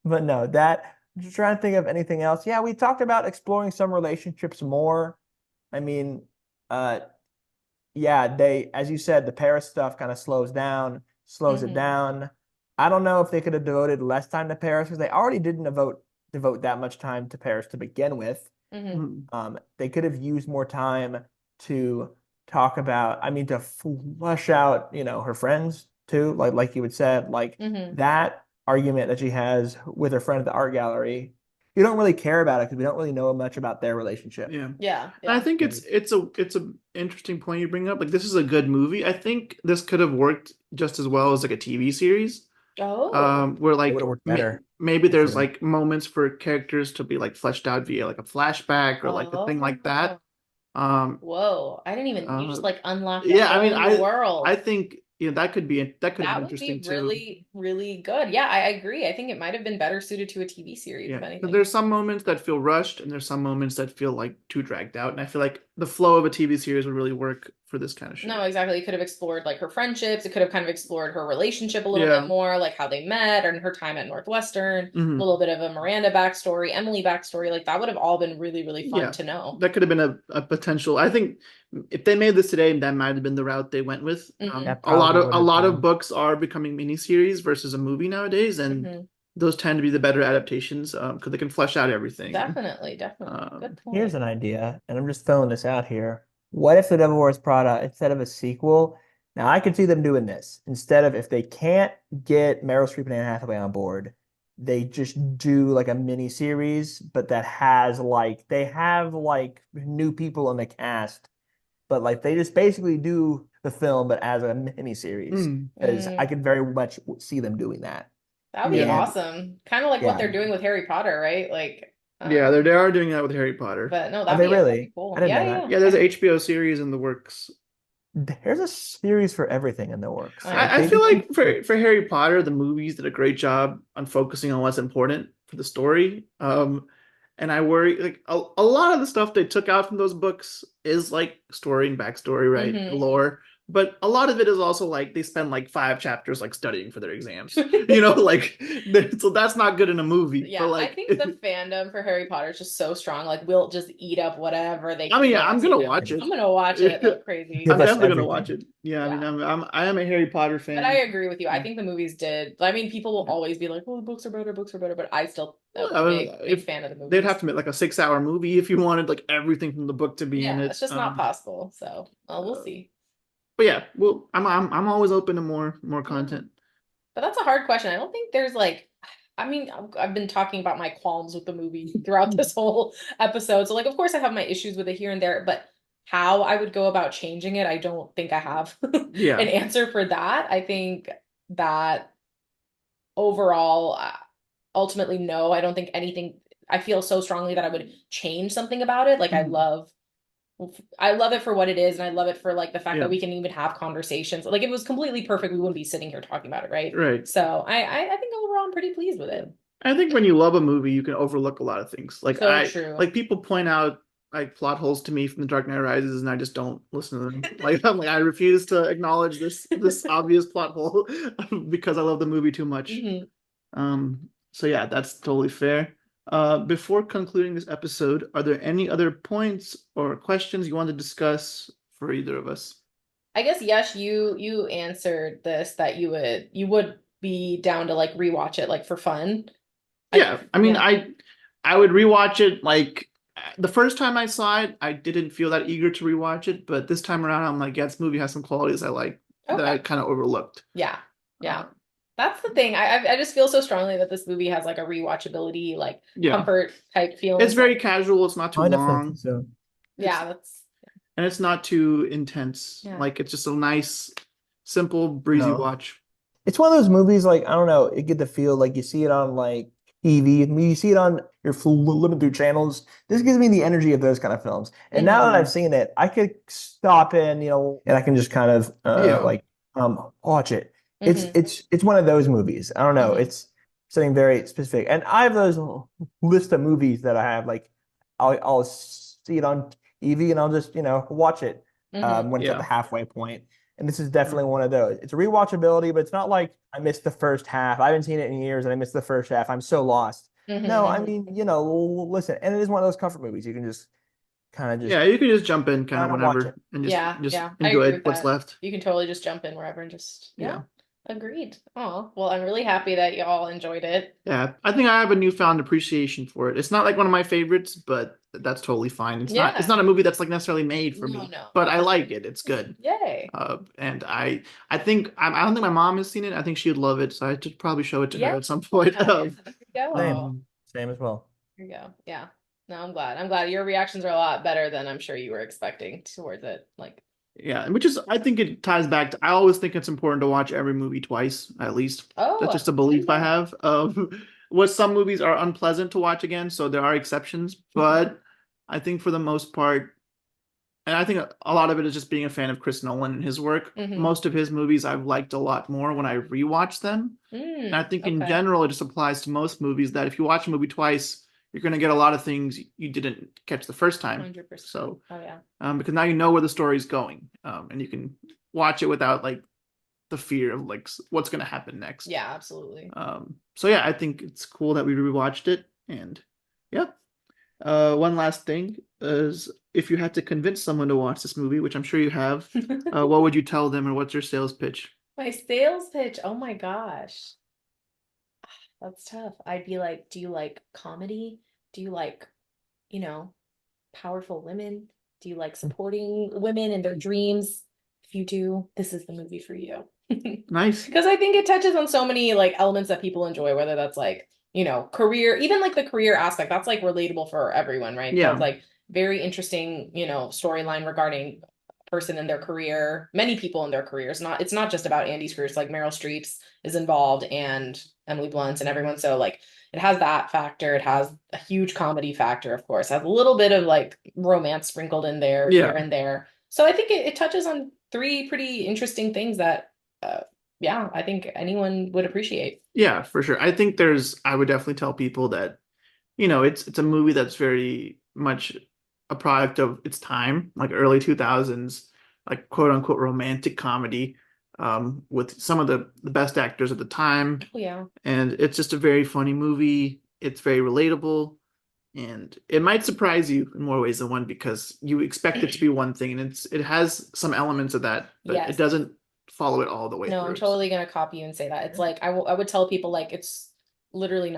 But no, that I'm just trying to think of anything else. Yeah, we talked about exploring some relationships more. I mean, yeah, as you said, the Paris stuff kind of slows it down. I don't know if they could have devoted less time to Paris because they already didn't devote that much time to Paris to begin with. They could have used more time to talk about, I mean, to flesh out, her friends too, like you would said, like that argument that she has with her friend at the art gallery. You don't really care about it because we don't really know much about their relationship. Yeah. And I think it's a interesting point you bring up. Like, this is a good movie. I think this could have worked just as well as like a TV series. Where like It would have worked better. Maybe there's like moments for characters to be like fleshed out via like a flashback or like a thing like that. Whoa, I didn't even, you just like unlocked the Yeah, I mean, whole world. I think that could be That been would interesting be really, really good. Yeah, I agree. I think it might have been better suited to a TV series, if But anything. there's some moments that feel rushed and there's some moments that feel like too dragged out. And I feel like the flow of a TV series would really work for this kind of show. No, exactly. It could have explored like her friendships. It could have kind of explored her relationship a little bit more, like how they met and her time at Northwestern, a little bit of a Miranda backstory, Emily backstory. Like that would have all been really, really fun to know. That could have been a potential. I think if they made this today, that might have been the route they went with. A lot of books are becoming miniseries versus a movie nowadays, and those tend to be the better adaptations because they can flesh out everything. Definitely. Good point. Here's an idea, and I'm just throwing this out here. What if The Devil Wears Prada, instead of a sequel, now I could see them doing this. Instead of, if they can't get Meryl Streep and Anne Hathaway on board, they just do like a mini series, but that has like, they have like new people in the cast, but like they just basically do the film, but as a mini series. Because I could very much see them doing that. That would be awesome. Kind of like what they're doing with Harry Potter, right? Like, they are doing that with Harry Potter. But no, that'd be cool. I didn't know that. Yeah, there's an HBO series in the works. There's a series for everything in the works. I feel like for Harry Potter, the movies did a great job on focusing on what's important for the story. And I worry, like a lot of the stuff they took out from those books is like story and backstory, right? Lore. But a lot of it is also like they spend like 5 chapters like studying for their exams, like so that's not good in a movie. Yeah, but, like, I think the fandom for Harry Potter is just so strong. Like we'll just eat up whatever they. I mean, yeah, I'm gonna watch it. I'm gonna watch it. That's crazy. I'm definitely gonna watch it. Yeah, I mean, I am a Harry Potter fan. But I agree with you. I think the movies did. I mean, people will always be like, "Oh, the books are better. But I still big fan of the movies. They'd have to make like a 6-hour movie if you wanted like everything from the book to be in it. It's just not possible. So we'll see. But yeah, well, I'm always open to more content. But that's a hard question. I don't think there's like, I mean, I've been talking about my qualms with the movie throughout this whole episode. So like, of course I have my issues with it here and there, but how I would go about changing it, I don't think I have an answer for that. I think that overall, ultimately, no, I don't think anything, I feel so strongly that I would change something about it. Like I love it for what it is, and I love it for like the fact that we can even have conversations. Like if it was completely perfect, we wouldn't be sitting here talking about it, right? Right. So I think overall I'm pretty pleased with it. I think when you love a movie, you can overlook a lot of things. Like true. Like people point out like plot holes to me from The Dark Knight Rises, and I just don't listen to them. Like I'm like I refuse to acknowledge this obvious plot hole because I love the movie too much. So yeah, that's totally fair. Before concluding this episode, are there any other points or questions you want to discuss for either of us? I guess Yash, you answered this that you would be down to like rewatch it like for fun. Yeah, I mean I would rewatch it. Like the first time I saw it, I didn't feel that eager to rewatch it, but this time around, I'm like, yeah, this movie has some qualities I like that I kind of overlooked. Yeah. That's the thing. I just feel so strongly that this movie has like a rewatchability, like comfort type feeling. It's very casual. It's not too long. So. Yeah, and it's not too intense. Yeah. Like it's just a nice, simple, breezy watch. It's one of those movies. Like I don't know, you get the feel like you see it on like TV. I mean, you see it on your flipping through channels. This gives me the energy of those kind of films. And now that I've seen it, I could stop in, and I can just kind of watch it. It's one of those movies. I don't know. It's something very specific. And I have those list of movies that I have. Like I'll see it on TV and I'll just watch it when it's at the halfway point. And this is definitely one of those. It's a rewatchability, but it's not like I missed the first half. I haven't seen it in years and I missed the first half. I'm so lost. No, I mean, listen, and it is one of those comfort movies. You can just kind of just Yeah, you can just jump in kind of watch it. whenever and just I enjoy agree with what's that. left. You can totally just jump in wherever and just Yeah. Agreed. Oh, well, I'm really happy that y'all enjoyed it. Yeah, I think I have a newfound appreciation for it. It's not like one of my favorites, but that's totally fine. It's not a movie that's like necessarily made for me, No. but I like it. It's good. Yay. And I think I don't think my mom has seen it. I think she'd love it, so I should probably show it to her at some point. There you go. Same as well. There you go. Yeah. No, I'm glad. I'm glad your reactions are a lot better than I'm sure you were expecting towards it. Like, yeah, which is I think it ties back to I always think it's important to watch every movie twice, at least. That's just a belief I have. What some movies are unpleasant to watch again, so there are exceptions, but I think for the most part, and I think a lot of it is just being a fan of Chris Nolan and his work. Most of his movies I've liked a lot more when I rewatch them. And I think in general it just applies to most movies that if you watch a movie twice, you're going to get a lot of things you didn't catch the first time. 100%. So, because now you know where the story's going, and you can watch it without like the fear of like what's going to happen next. Yeah, absolutely. So yeah, I think it's cool that we rewatched it, and yeah. One last thing is if you had to convince someone to watch this movie, which I'm sure you have, what would you tell them, or what's your sales pitch? My sales pitch, oh my gosh. That's tough. I'd be like, do you like comedy? Do you like, powerful women? Do you like supporting women and their dreams? If you do, this is the movie for you. Nice. Because I think it touches on so many like elements that people enjoy, whether that's like, career, even like the career aspect, that's like relatable for everyone, right? Yeah. So it's like very interesting, storyline regarding person in their career, many people in their careers. It's not just about Andy's career. It's like Meryl Streep's is involved and Emily Blunt's and everyone. So like it has that factor. It has a huge comedy factor, of course. It has a little bit of like romance sprinkled in there here and there. So I think it touches on three pretty interesting things that I think anyone would appreciate. Yeah, for sure. I think I would definitely tell people that, it's a movie that's very much a product of its time, like early 2000s, like quote unquote romantic comedy, with some of the best actors at the time. Yeah. And it's just a very funny movie. It's very relatable. And it might surprise you in more ways than one because you expect it to be one thing, and it has some elements of that, but it doesn't follow it all the way through. I'm totally gonna copy you and say that. It's like I would tell people like it's literally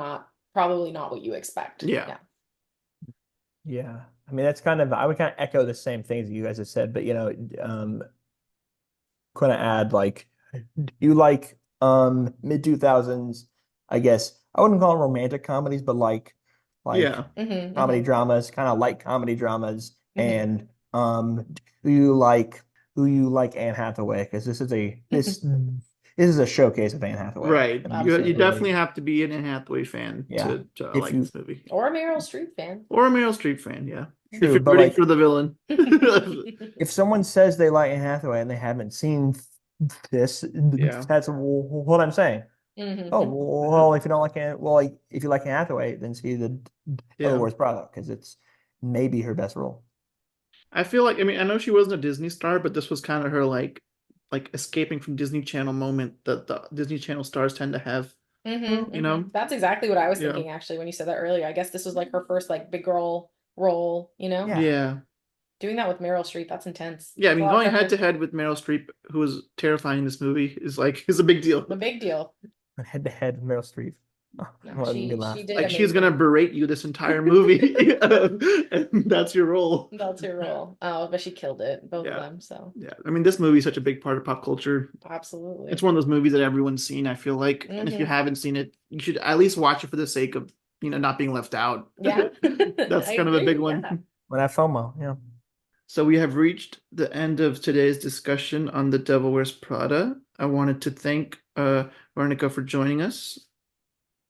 probably not what you expect. Yeah. I mean, that's I would kind of echo the same things that you guys have said, but kind of add like you like mid 2000s, I guess. I wouldn't call them romantic comedies, but like comedy dramas, kind of like comedy dramas. And who you like Anne Hathaway, because this is a showcase of Anne Hathaway. Right. You definitely have to be an Anne Hathaway fan to like this movie. Or a Meryl Streep fan. Yeah. True, if you're rooting for the villain. If someone says they like Anne Hathaway and they haven't seen this, that's what I'm saying. Oh, well, if you don't like if you like Anne Hathaway, then see the Devil Wears Prada, because it's maybe her best role. I feel like, I know she wasn't a Disney star, but this was kind of her like escaping from Disney Channel moment that the Disney Channel stars tend to have. That's exactly what I was thinking actually when you said that earlier. I guess this was like her first like big girl role, Yeah. Doing that with Meryl Streep, that's intense. Yeah, going head to head with Meryl Streep, who was terrifying in this movie, is a big deal. A big deal. Head to head with Meryl Streep. She did like she's gonna berate you this entire movie, and that's your role. That's your role. Oh, but she killed it, both of them. So yeah, this movie is such a big part of pop culture. Absolutely, it's one of those movies that everyone's seen. I feel like, and if you haven't seen it, you should at least watch it for the sake of not being left out. Yeah, that's kind of a big one. When I FOMO, yeah. So we have reached the end of today's discussion on The Devil Wears Prada. I wanted to thank Varnika for joining us.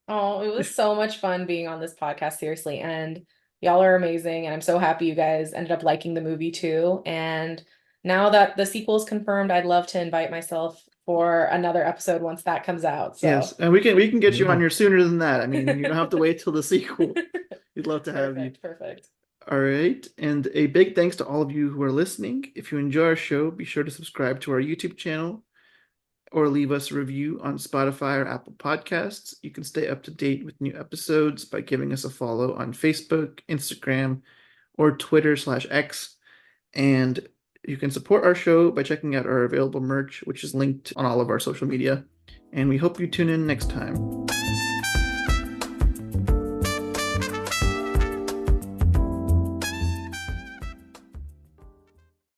Oh, it was so much fun being on this podcast, seriously. And y'all are amazing. And I'm so happy you guys ended up liking the movie too. And now that the sequel is confirmed, I'd love to invite myself for another episode once that comes out. So. Yes, and we can get you on here sooner than that. You don't have to wait till the sequel. We'd love to have you. Perfect. All right. And a big thanks to all of you who are listening. If you enjoy our show, be sure to subscribe to our YouTube channel or leave us a review on Spotify or Apple Podcasts. You can stay up to date with new episodes by giving us a follow on Facebook, Instagram, or Twitter/X. And you can support our show by checking out our available merch, which is linked on all of our social media. And we hope you tune in next time.